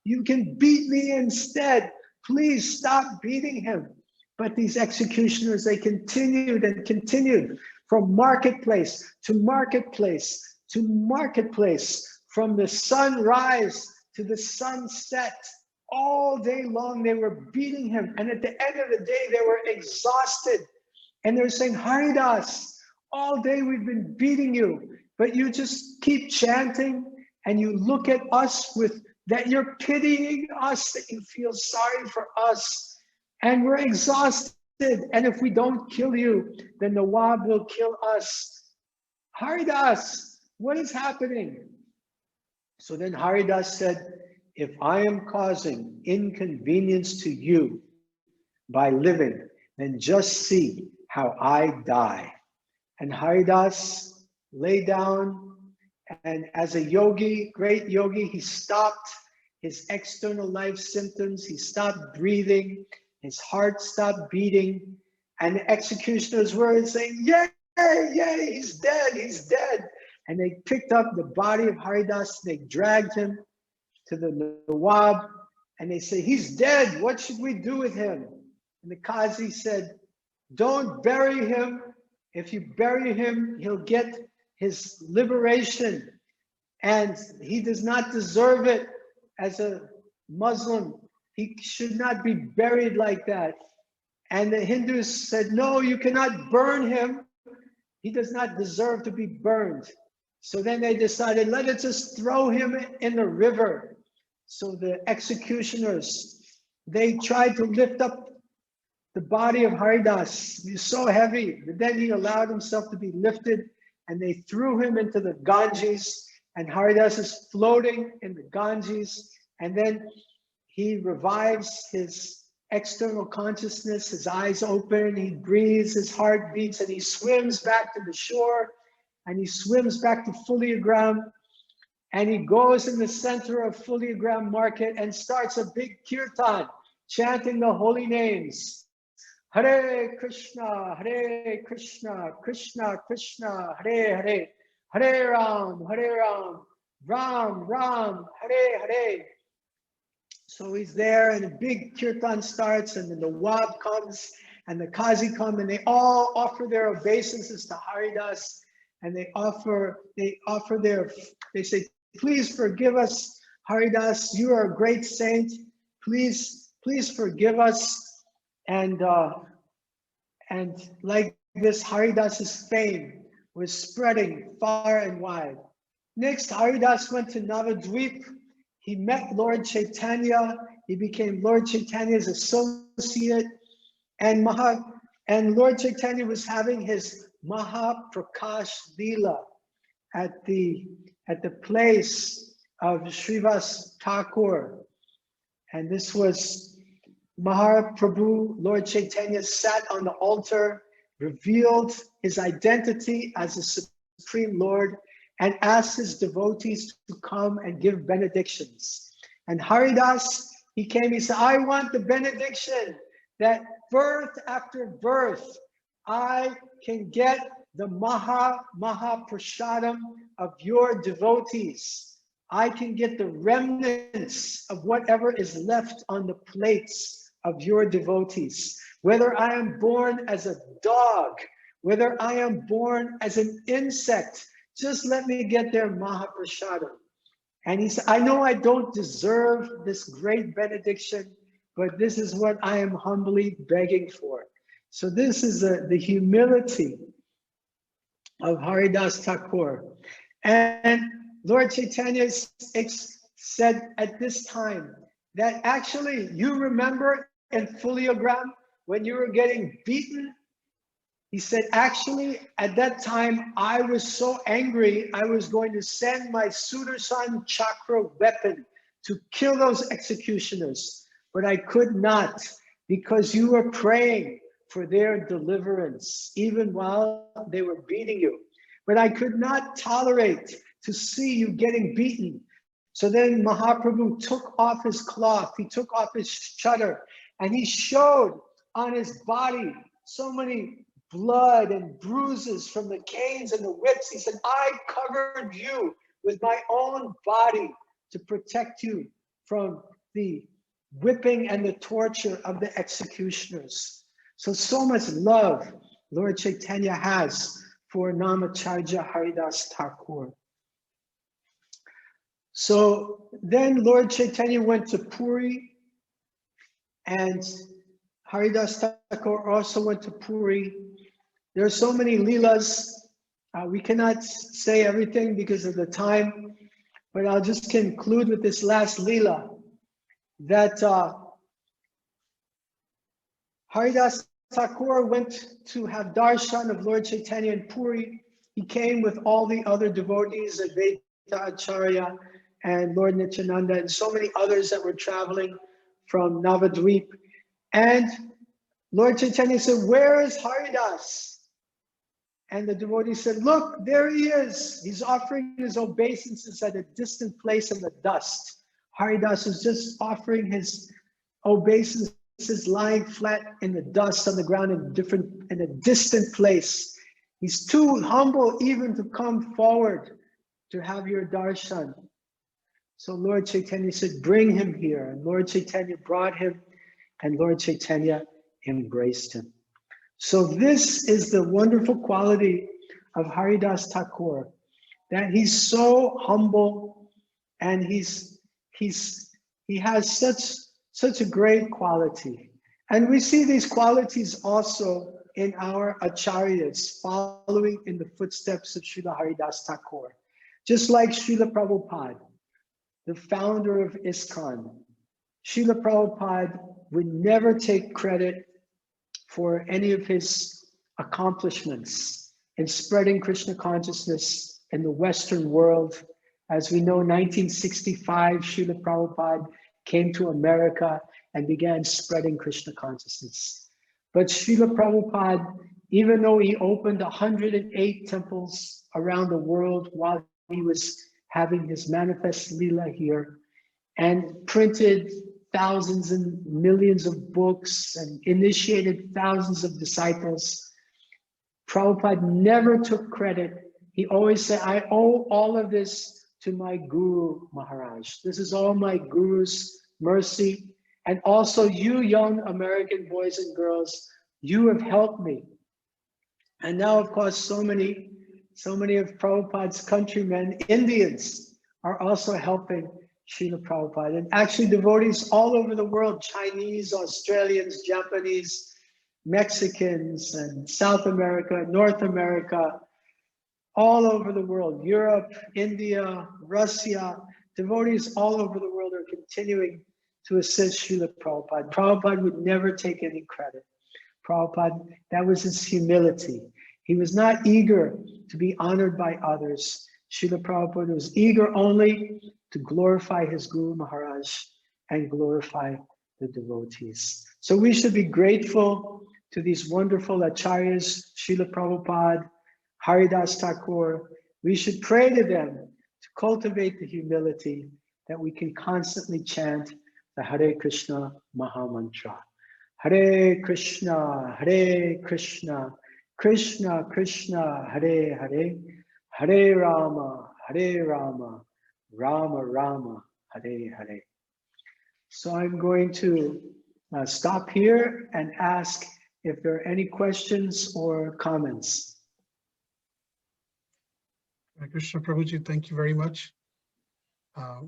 You can beat me instead. Please stop beating him. But these executioners, they continued and continued from marketplace to marketplace to marketplace, from the sunrise to the sunset. All day long, they were beating him. And at the end of the day, they were exhausted. And they're saying, Haridas, all day we've been beating you, but you just keep chanting and you look at us with that you're pitying us, that you feel sorry for us. And we're exhausted. And if we don't kill you, then the Nawab will kill us. Haridas, what is happening? So then Haridas said, if I am causing inconvenience to you by living, then just see how I die. And Haridas lay down, and as a yogi, great yogi, he stopped his external life symptoms. He stopped breathing, his heart stopped beating, and the executioners were saying, yay, yay, he's dead, he's dead. And they picked up the body of Haridas, they dragged him to the Nawab, and they said, he's dead, what should we do with him? And the Qazi said, don't bury him If you bury him, he'll get his liberation. And he does not deserve it as a Muslim. He should not be buried like that. And the Hindus said, no, you cannot burn him. He does not deserve to be burned. So then they decided, let us just throw him in the river. So the executioners, they tried to lift up the body of Haridas. He was so heavy, but then he allowed himself to be lifted, and they threw him into the Ganges, and Haridas is floating in the Ganges, and then he revives his external consciousness, his eyes open, he breathes, his heart beats, and he swims back to the shore, and he swims back to Fuliagram, and he goes in the center of Fuliagram market and starts a big kirtan, chanting the holy names. Hare Krishna, Krishna Krishna, Hare Hare, Hare Ram, Ram Ram, Hare Hare. So he's there, and a big kirtan starts, and then the Wab comes, and the Qazi come, and they all offer their obeisances to Haridas, and they say, please forgive us, Haridas, you are a great saint, please forgive us. And like this, Haridas's fame was spreading far and wide. Next, Haridas went to Navadvip. He met Lord Chaitanya. He became Lord Chaitanya's associate. And Lord Chaitanya was having his Mahaprakash Leela at the place of Haridas Thakur. And this was Mahaprabhu, Lord Chaitanya sat on the altar, revealed his identity as a Supreme Lord, and asked his devotees to come and give benedictions. And Haridas, he came, he said, I want the benediction that birth after birth, I can get the Mahaprasadam of your devotees. I can get the remnants of whatever is left on the plates of your devotees. Whether I am born as a dog, whether I am born as an insect, just let me get their Mahaprasadam. And he said, I know I don't deserve this great benediction, but this is what I am humbly begging for. So this is the humility of Haridas Thakur. And Lord Chaitanya said at this time that actually, you remember in Fuliagram when you were getting beaten? He said, actually, at that time, I was so angry, I was going to send my Sudarshan Chakra weapon to kill those executioners, but I could not, because you were praying for their deliverance, even while they were beating you. But I could not tolerate to see you getting beaten. So then Mahaprabhu took off his cloth, he took off his chadar, and he showed on his body so many blood and bruises from the canes and the whips. He said, I covered you with my own body to protect you from the whipping and the torture of the executioners. So much love Lord Chaitanya has for Namacharya Haridas Thakur. So then Lord Chaitanya went to Puri, and Haridas Thakur also went to Puri. There are so many leelas. We cannot say everything because of the time, but I'll just conclude with this last leela, that Haridas Thakur went to have darshan of Lord Chaitanya in Puri. He came with all the other devotees, Advaita Acharya and Lord Nityananda, and so many others that were traveling from Navadvip. And Lord Chaitanya said, where is Haridas? And the devotee said, look, there he is. He's offering his obeisances at a distant place in the dust. Haridas is just offering his obeisances lying flat in the dust on the ground in a distant place. He's too humble even to come forward to have your darshan. So Lord Chaitanya said, bring him here. And Lord Chaitanya brought him, and Lord Chaitanya embraced him. So this is the wonderful quality of Haridas Thakur, that he's so humble and he has such a great quality. And we see these qualities also in our acharyas, following in the footsteps of Srila Haridas Thakur. Just like Srila Prabhupada, the founder of ISKCON, Srila Prabhupada would never take credit for any of his accomplishments in spreading Krishna consciousness in the Western world. As we know, 1965, Srila Prabhupada came to America and began spreading Krishna consciousness. But Srila Prabhupada, even though he opened 108 temples around the world while he was having his manifest Leela here, and printed thousands and millions of books and initiated thousands of disciples, Prabhupada never took credit. He always said, I owe all of this to my Guru Maharaj. This is all my Guru's mercy. And also you young American boys and girls, you have helped me. And now, of course, so many of Prabhupada's countrymen, Indians, are also helping Srila Prabhupada. And actually devotees all over the world, Chinese, Australians, Japanese, Mexicans, and South America, North America, all over the world, Europe, India, Russia, devotees all over the world are continuing to assist Srila Prabhupada. Prabhupada would never take any credit. Prabhupada, that was his humility. He was not eager to be honored by others. Srila Prabhupada was eager only to glorify his Guru Maharaj and glorify the devotees. So we should be grateful to these wonderful acharyas, Srila Prabhupada, Haridas Thakur. We should pray to them to cultivate the humility that we can constantly chant the Hare Krishna Maha Mantra. Hare Krishna, Krishna Krishna, Hare Hare, Hare Rama, Rama Rama, Hare Hare. So I'm going to stop here and ask if there are any questions or comments. Hare Krishna Prabhuji, thank you very much.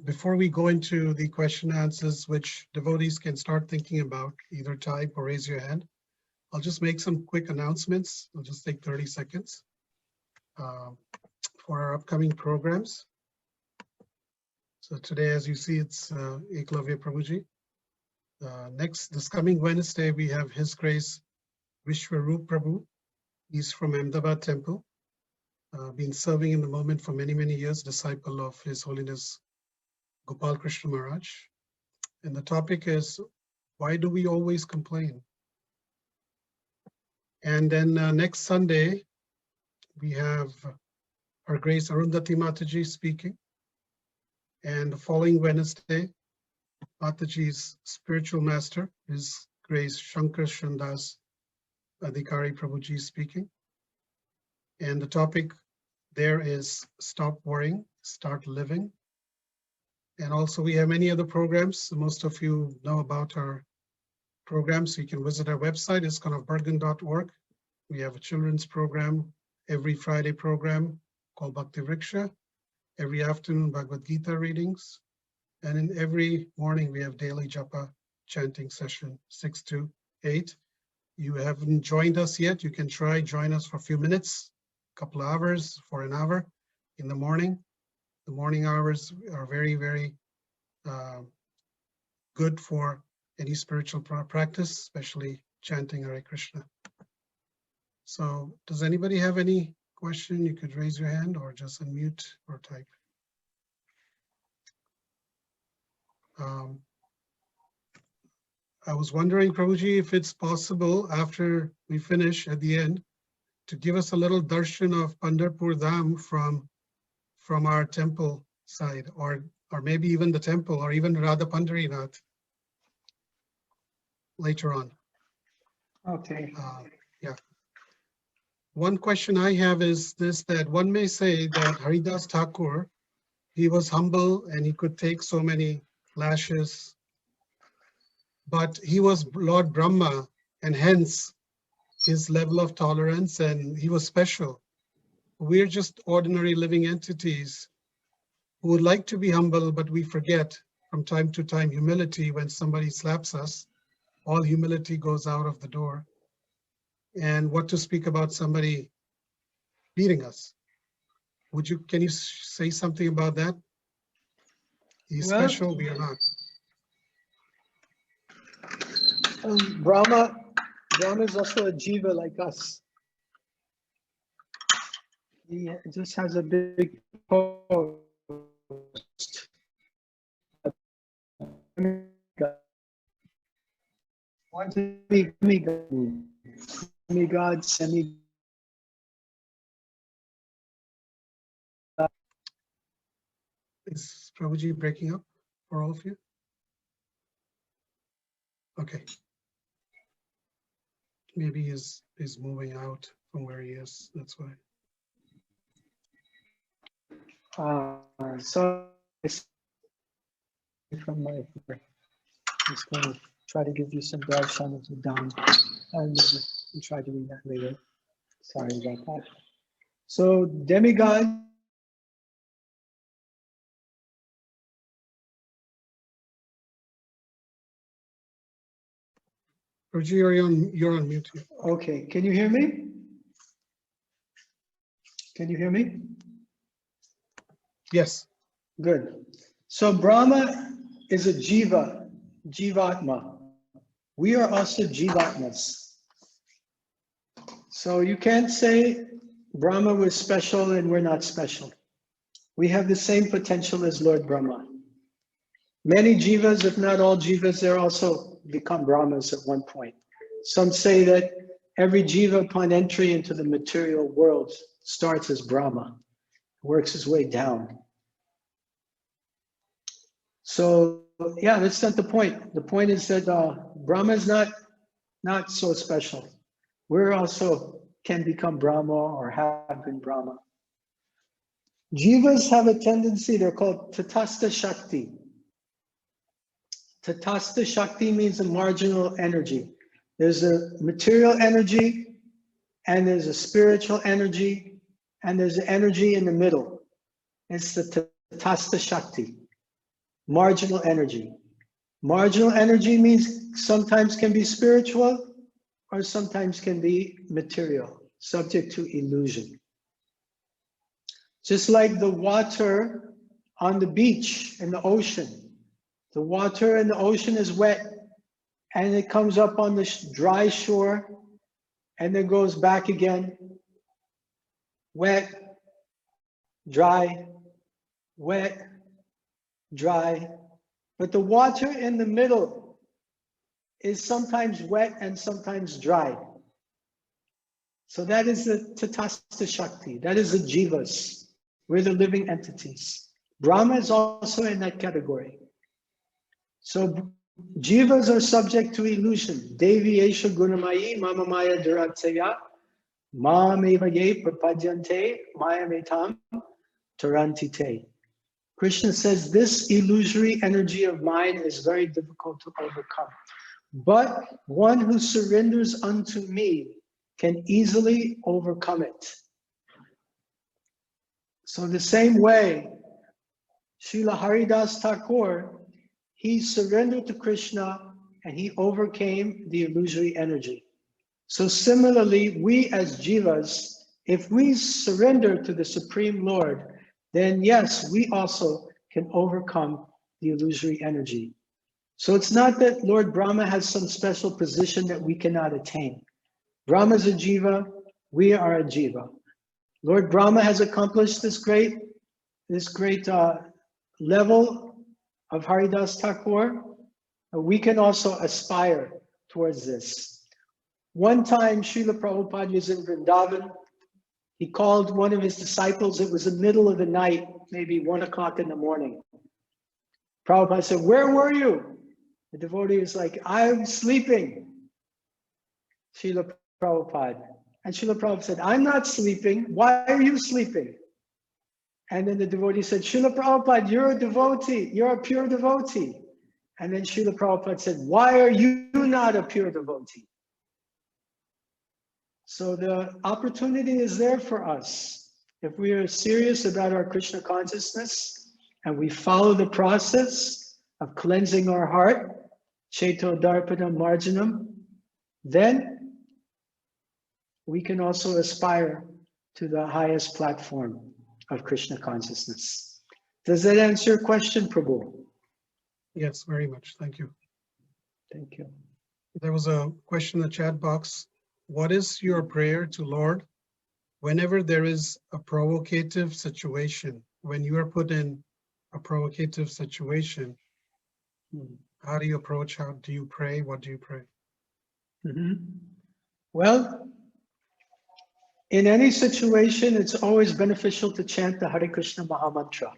Before we go into the question and answers, which devotees can start thinking about, either type or raise your hand, I'll just make some quick announcements. I'll just take 30 seconds for our upcoming programs. So today, as you see, it's Ekalavya Prabhuji. This coming Wednesday, we have His Grace Vishwaroop Prabhu. He's from Ahmedabad Temple, been serving in the movement for many, many years, disciple of His Holiness Gopal Krishna Maharaj. And the topic is, why do we always complain? And then next Sunday, we have Her Grace Arundhati Mataji speaking. And the following Wednesday, Mataji's spiritual master, His Grace Shankar Shandas Adhikari Prabhuji speaking. And the topic there is Stop Worrying, Start Living. And also we have many other programs. Most of you know about our programs. So you can visit our website, ISKCON We have a children's program, every Friday program called Bhakti Vriksha. Every afternoon, Bhagavad Gita readings. And in every morning, we have daily japa chanting session, 6 to 8. You haven't joined us yet, you can join us for a few minutes, a couple of hours, for an hour in the morning. The morning hours are very, very good for any spiritual practice, especially chanting Hare Krishna. So does anybody have any question? You could raise your hand or just unmute or type. I was wondering, Prabhuji, if it's possible after we finish at the end to give us a little darshan of Pandharpur Dham from our temple side, or maybe even the temple, or even Radha Pandharinath later on. Okay. Yeah. One question I have is this, that one may say that Haridas Thakur, he was humble and he could take so many lashes, but he was Lord Brahma, and hence his level of tolerance, and he was special. We're just ordinary living entities who would like to be humble, but we forget from time to time humility. When somebody slaps us, all humility goes out of the door. And what to speak about somebody beating us? Can you say something about that? He's Well, special, we are not. Brahma is also a jiva like us. He just has a big post. One demigod, semi. Is Prabhuji breaking up for all of you? Okay. Maybe he's moving out from where he is, that's why. So from my, I'm just going to try to give you some darshan as we're done, and we'll try to read that later. Sorry about that. So demigod. Prabhuji, you're on mute here. Okay, can you hear me? Can you hear me? Yes. Good. So Brahma is a jivatma. We are also jivatmas. So you can't say Brahma was special and we're not special. We have the same potential as Lord Brahma. Many jivas, if not all jivas, they're also become Brahmas at one point. Some say that every jiva upon entry into the material world starts as Brahma, works his way down. So yeah, that's not the point. The point is that Brahma is not so special. We're also can become Brahma or have been Brahma. Jivas have a tendency, they're called Tatastha Shakti. Tatastha Shakti means a marginal energy. There's a material energy, and there's a spiritual energy, and there's an energy in the middle. It's the Tatastha Shakti, marginal energy. Marginal energy means sometimes can be spiritual or sometimes can be material, subject to illusion. Just like the water on the beach in the ocean. The water in the ocean is wet and it comes up on the dry shore and then goes back again. Wet, dry, wet, dry. But the water in the middle is sometimes wet and sometimes dry. So that is the Tatastha Shakti. That is the jivas. We're the living entities. Brahma is also in that category. So jivas are subject to illusion. Devi Esha Gunamayi Mama Maya Duratseya Mam Eva Ye Prapajante Maya Metam Tarantite. Krishna says this illusory energy of mine is very difficult to overcome. But one who surrenders unto me can easily overcome it. So the same way, Srila Haridas Thakur, he surrendered to Krishna and he overcame the illusory energy. So similarly, we as jivas, if we surrender to the Supreme Lord, then yes, we also can overcome the illusory energy. So it's not that Lord Brahma has some special position that we cannot attain. Brahma is a jiva, we are a jiva. Lord Brahma has accomplished this great level of Haridas Thakur. We can also aspire towards this. One time, Srila Prabhupada was in Vrindavan. He called one of his disciples. It was the middle of the night, maybe 1 o'clock in the morning. Prabhupada said, "Where were you?" The devotee was like, "I'm sleeping." Srila Prabhupada. And Srila Prabhupada said, "I'm not sleeping. Why are you sleeping?" And then the devotee said, "Srila Prabhupada, you're a devotee. You're a pure devotee." And then Srila Prabhupada said, "Why are you not a pure devotee?" So the opportunity is there for us. If we are serious about our Krishna consciousness and we follow the process of cleansing our heart, Cheto Darpanam Marjanam, then we can also aspire to the highest platform of Krishna consciousness. Does that answer your question, Prabhu? Yes, very much. Thank you. Thank you. There was a question in the chat box. What is your prayer to Lord whenever there is a provocative situation? When you are put in a provocative situation, how do you approach? How do you pray? What do you pray? Well, in any situation, it's always beneficial to chant the Hare Krishna Mahamantra.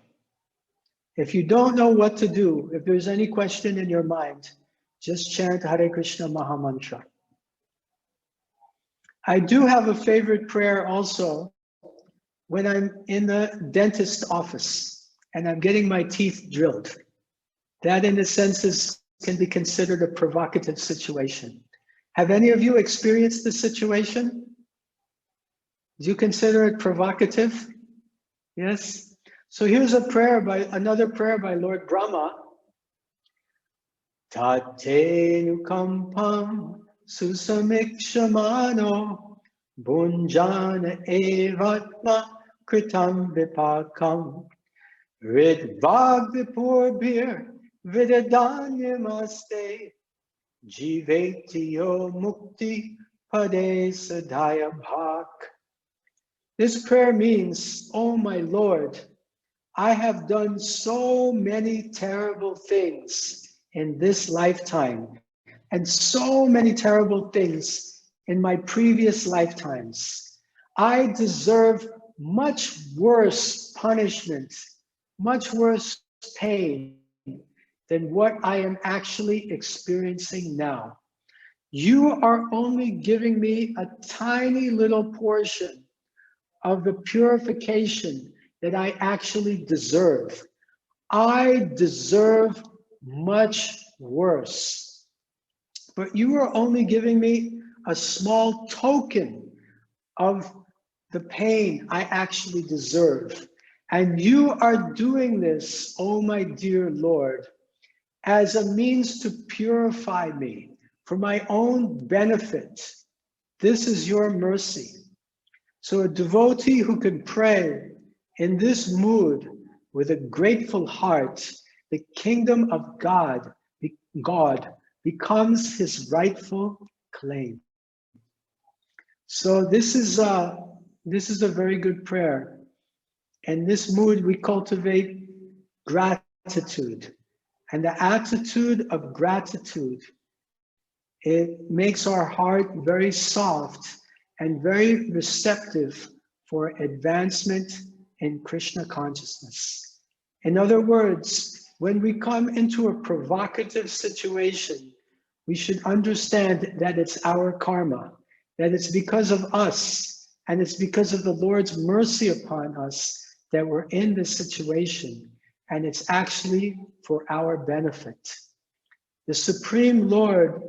If you don't know what to do, if there's any question in your mind, just chant Hare Krishna Mahamantra. I do have a favorite prayer also when I'm in the dentist office and I'm getting my teeth drilled. That in a sense can be considered a provocative situation. Have any of you experienced this situation? Do you consider it provocative? Yes? So here's another prayer by Lord Brahma. Tate nukampam susamikshamano bunjana evatma kritam vipakam ridvag vipurbir vidadanyamaste jivetiyo mukti pade sadhya bhak. This prayer means, oh my Lord, I have done so many terrible things in this lifetime and so many terrible things in my previous lifetimes. I deserve much worse punishment, much worse pain than what I am actually experiencing now. You are only giving me a tiny little portion of the purification that I actually deserve. I deserve much worse. But you are only giving me a small token of the pain I actually deserve. And you are doing this, oh my dear Lord, as a means to purify me for my own benefit. This is your mercy. So a devotee who can pray in this mood with a grateful heart, the kingdom of God becomes his rightful claim. So this is a very good prayer. In this mood, we cultivate gratitude. And the attitude of gratitude, it makes our heart very soft and very receptive for advancement in Krishna consciousness. In other words, when we come into a provocative situation, we should understand that it's our karma, that it's because of us, and it's because of the Lord's mercy upon us that we're in this situation, and it's actually for our benefit. The Supreme Lord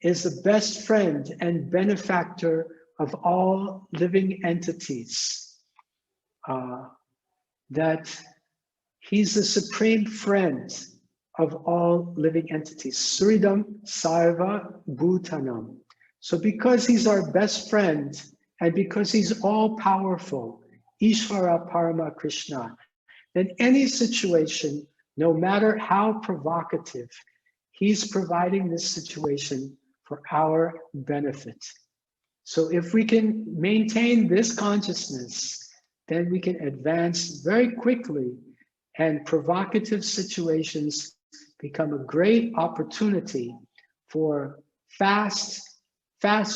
is the best friend and benefactor of all living entities. That he's the supreme friend of all living entities. Suridam Sarva Bhutanam. So because he's our best friend and because he's all powerful, Ishvara Parama Krishna, then any situation, no matter how provocative, he's providing this situation for our benefit. So if we can maintain this consciousness, then we can advance very quickly, and provocative situations become a great opportunity for fast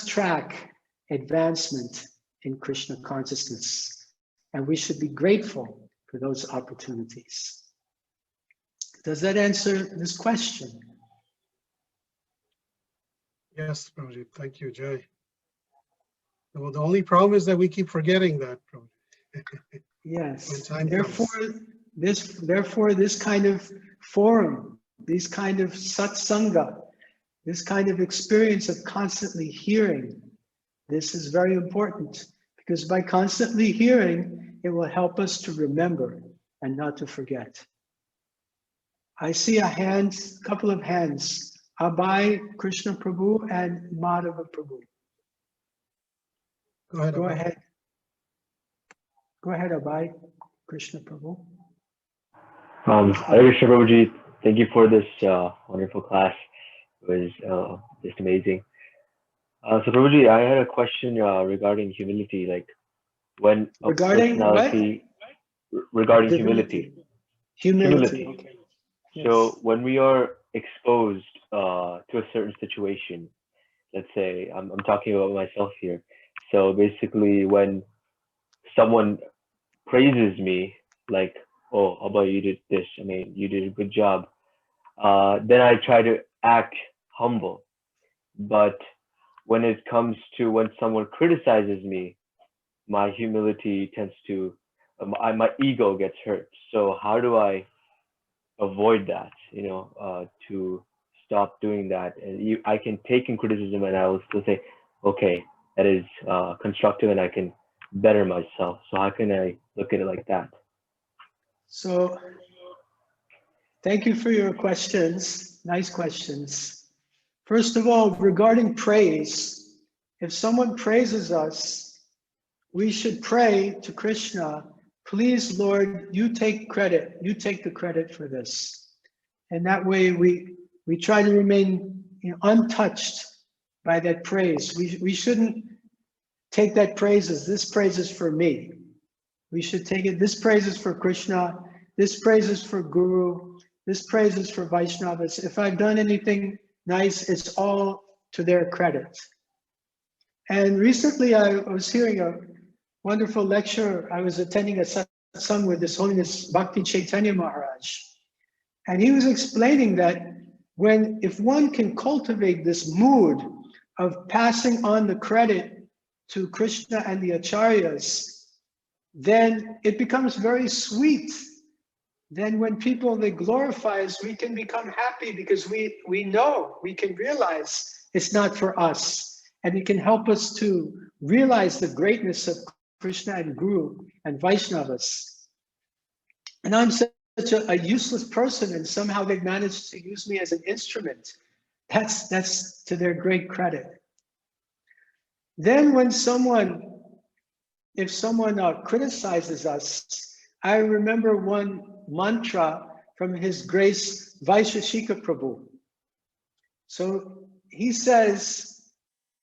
track advancement in Krishna consciousness. And we should be grateful for those opportunities. Does that answer this question? Yes, Prabhuji. Thank you, Jai. Well, the only problem is that we keep forgetting that, Prabhuji. Yes. Therefore, this kind of forum, this kind of satsanga, this kind of experience of constantly hearing This is very important because by constantly hearing, it will help us to remember and not to forget. I see a couple of hands. Abhay, Krishna Prabhu, and Madhava Prabhu. Go ahead. Go Abhay. ahead. Go ahead, Abhay, Krishna Prabhu. Hare Krishna Prabhuji, thank you for this wonderful class. It was just amazing. So Prabhuji, I had a question regarding humility, like when a Regarding personality, regarding Divinity. humility. Okay. So Yes. when we are exposed to a certain situation, let's say I'm talking about myself here. So basically, when someone praises me, like, "Oh, Abba, you did this. I mean, you did a good job." Then I try to act humble. But when it comes to when someone criticizes me, my humility tends to, my ego gets hurt. So how do I avoid that? To stop doing that, and I can take in criticism, and I will still say, okay, that is constructive, and I can better myself. So how can I look at it like that? So thank you for your questions. Nice questions. First of all, regarding praise, if someone praises us, we should pray to Krishna, please, Lord, you take credit. You take the credit for this. And that way we try to remain untouched by that praise. We shouldn't take that praise as this praise is for me. We should take it, this praise is for Krishna, this praise is for Guru, this praise is for Vaishnavas. If I've done anything nice, it's all to their credit. And recently I was hearing a wonderful lecture. I was attending a satsang with His Holiness Bhakti Chaitanya Maharaj. And he was explaining that if one can cultivate this mood of passing on the credit to Krishna and the Acharyas, then it becomes very sweet. Then when people, they glorify us, we can become happy because we know, we can realize it's not for us. And it can help us to realize the greatness of Krishna and Guru and Vaishnavas. And I'm such a useless person, and somehow they've managed to use me as an instrument. That's to their great credit. Then when if someone criticizes us, I remember one mantra from His Grace Vaisheshika Prabhu. So he says,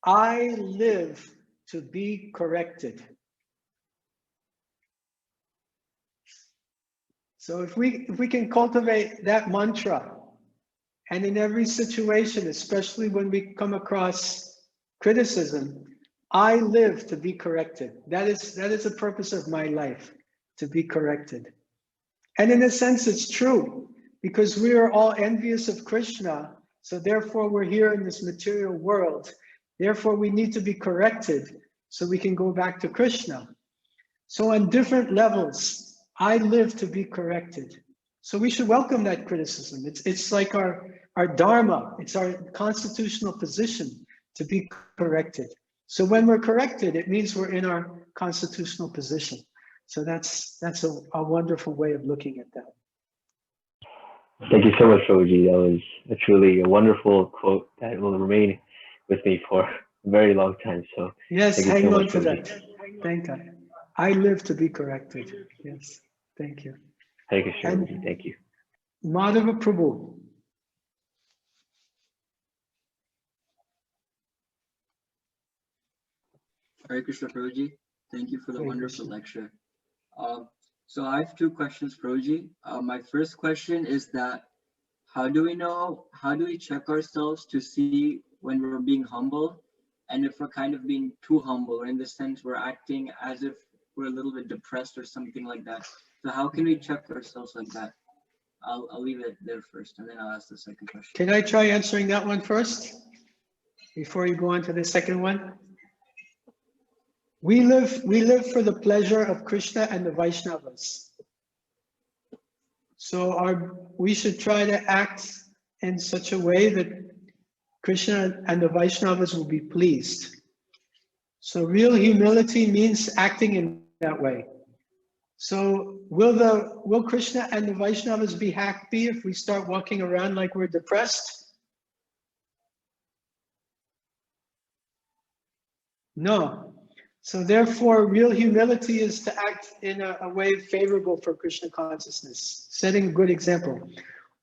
I live to be corrected. So if we can cultivate that mantra, and in every situation, especially when we come across criticism, I live to be corrected. That is the purpose of my life, to be corrected. And in a sense, it's true, because we are all envious of Krishna. So therefore, we're here in this material world. Therefore, we need to be corrected so we can go back to Krishna. So on different levels, I live to be corrected. So we should welcome that criticism. It's like our dharma. It's our constitutional position to be corrected. So when we're corrected, it means we're in our constitutional position. So that's a wonderful way of looking at that. Thank you so much, Prabhuji. That's really a wonderful quote that will remain with me for a very long time. So yes, hang on to that. Thank God. I live to be corrected. Yes, thank you. Hare Krishna, Prabhuji. Thank you. Madhava Prabhu. Hare Krishna, Prabhuji. Thank you for the wonderful lecture. So I have two questions, Prabhuji. My first question is that how do we check ourselves to see when we're being humble and if we're kind of being too humble, or in the sense we're acting as if we're a little bit depressed or something like that? So how can we check ourselves like that? I'll leave it there first, and then I'll ask the second question. Can I try answering that one first before you go on to the second one? We live for the pleasure of Krishna and the Vaishnavas. So we should try to act in such a way that Krishna and the Vaishnavas will be pleased. So real humility means acting in that way. So will Krishna and the Vaishnavas be happy if we start walking around like we're depressed? No. So therefore, real humility is to act in a way favorable for Krishna consciousness, setting a good example.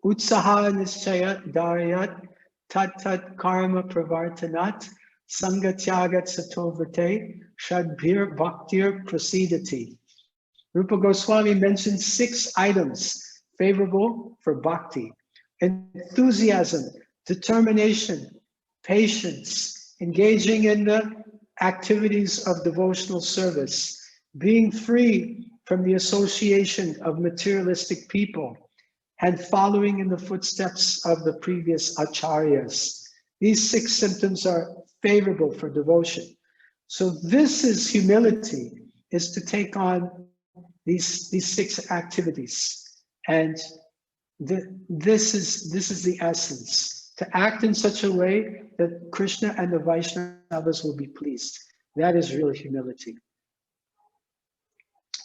Utsaha nischayat daryat tat tat karma pravartanat sangatyagat satovate shadbhir bhaktir prasidati. Rupa Goswami mentions 6 items favorable for bhakti: enthusiasm, determination, patience, engaging in the activities of devotional service, being free from the association of materialistic people, and following in the footsteps of the previous acharyas. These 6 symptoms are favorable for devotion. So this is humility, is to take on these 6 activities. And this is the essence, to act in such a way that Krishna and the Vaishnavas will be pleased. That is real humility.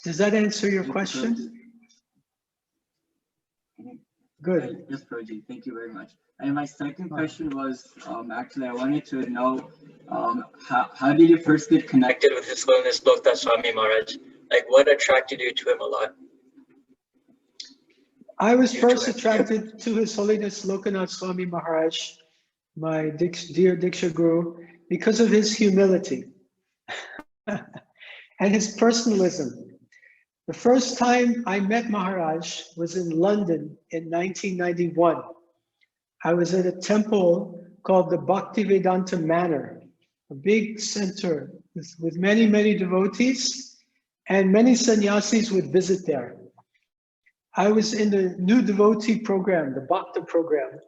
Does that answer your question? Good. Yes, Prabhuji, thank you very much. And my second question was, actually, I wanted to know, how did you first get connected with His Holiness Bhakti Swami Maharaj? Like, what attracted you to him a lot? I was first attracted to His Holiness Lokanath Swami Maharaj, my dear Diksha Guru, because of his humility and his personalism. The first time I met Maharaj was in London in 1991. I was at a temple called the Bhaktivedanta Manor, a big center with many, many devotees, and many sannyasis would visit there. I was in the new devotee program, the Bhakta program,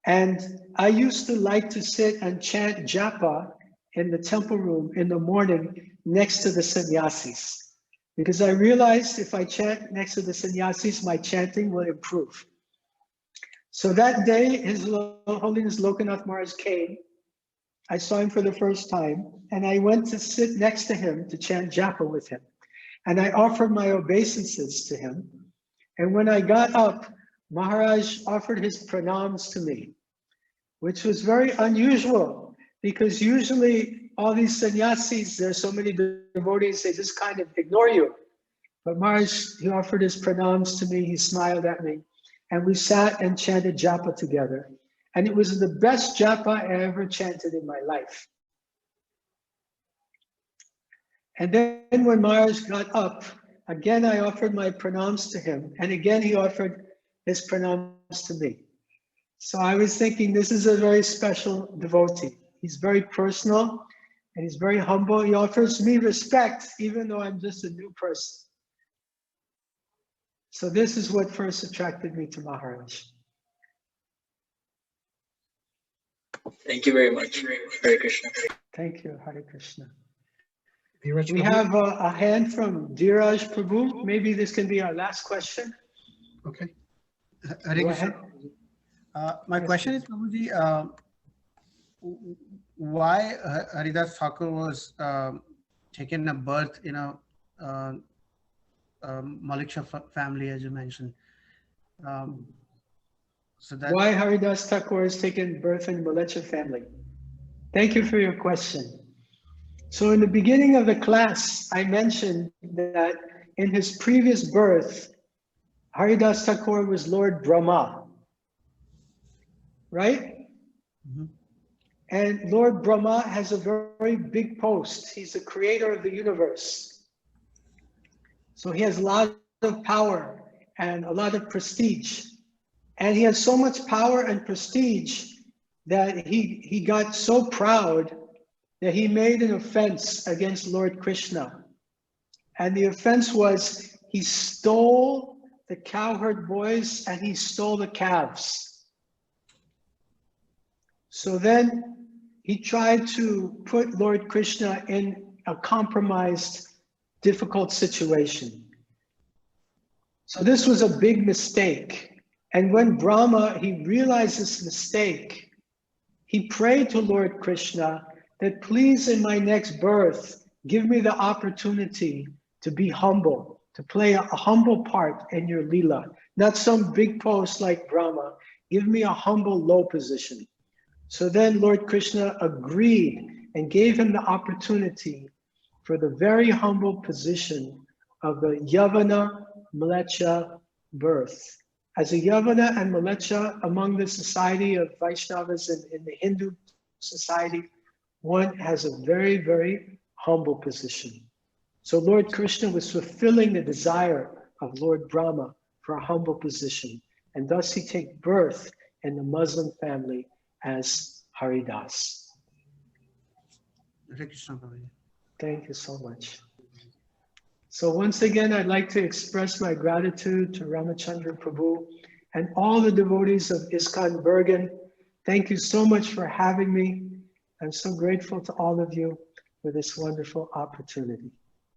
and I used to like to sit and chant japa in the temple room in the morning next to the sannyasis, because I realized if I chant next to the sannyasis, my chanting will improve. So that day, His Holiness Lokanath Maharaj came. I saw him for the first time, and I went to sit next to him to chant japa with him. And I offered my obeisances to him. And when I got up, Maharaj offered his pranams to me, which was very unusual, because usually all these sannyasis, there's so many devotees, they just kind of ignore you. But Maharaj, he offered his pranams to me, he smiled at me, and we sat and chanted japa together. And it was the best japa I ever chanted in my life. And then when Maharaj got up, again I offered my pranams to him, and again he offered his pranams to me. So I was thinking, this is a very special devotee. He's very personal, and he's very humble. He offers me respect, even though I'm just a new person. So this is what first attracted me to Maharaj. Thank you very much. Hare Krishna. Thank you, Hare Krishna. Dheeraj We Prabhu? have a hand from Dheeraj Prabhu. Maybe this can be our last question. Okay. Hare Go Krishna. ahead. My Yes, question please. is, Prabhuji, why Haridas Thakur was taken a birth in a Maliksha family, as you mentioned. So that Why Haridas Thakur has taken birth in Maliksha family? Thank you for your question. So in the beginning of the class, I mentioned that in his previous birth, Haridas Thakur was Lord Brahma, right? Mhm. And Lord Brahma has a very big post. He's the creator of the universe. So he has a lot of power and a lot of prestige. And he has so much power and prestige that he got so proud that he made an offense against Lord Krishna. And the offense was he stole the cowherd boys and he stole the calves. So then he tried to put Lord Krishna in a compromised, difficult situation. So this was a big mistake. And when Brahma, he realized this mistake, he prayed to Lord Krishna that please in my next birth, give me the opportunity to be humble, to play a humble part in your Leela, not some big post like Brahma. Give me a humble, low position. So then Lord Krishna agreed and gave him the opportunity for the very humble position of the Yavana Mlecha birth. As a Yavana and Mlecha among the society of Vaishnavas in the Hindu society, one has a very, very humble position. So Lord Krishna was fulfilling the desire of Lord Brahma for a humble position. And thus he takes birth in the Muslim family as Haridas. Hare Krishna, Prabhuji. Thank you so much. So once again, I'd like to express my gratitude to Ramachandra Prabhu and all the devotees of ISKCON Bergen. Thank you so much for having me. I'm so grateful to all of you for this wonderful opportunity.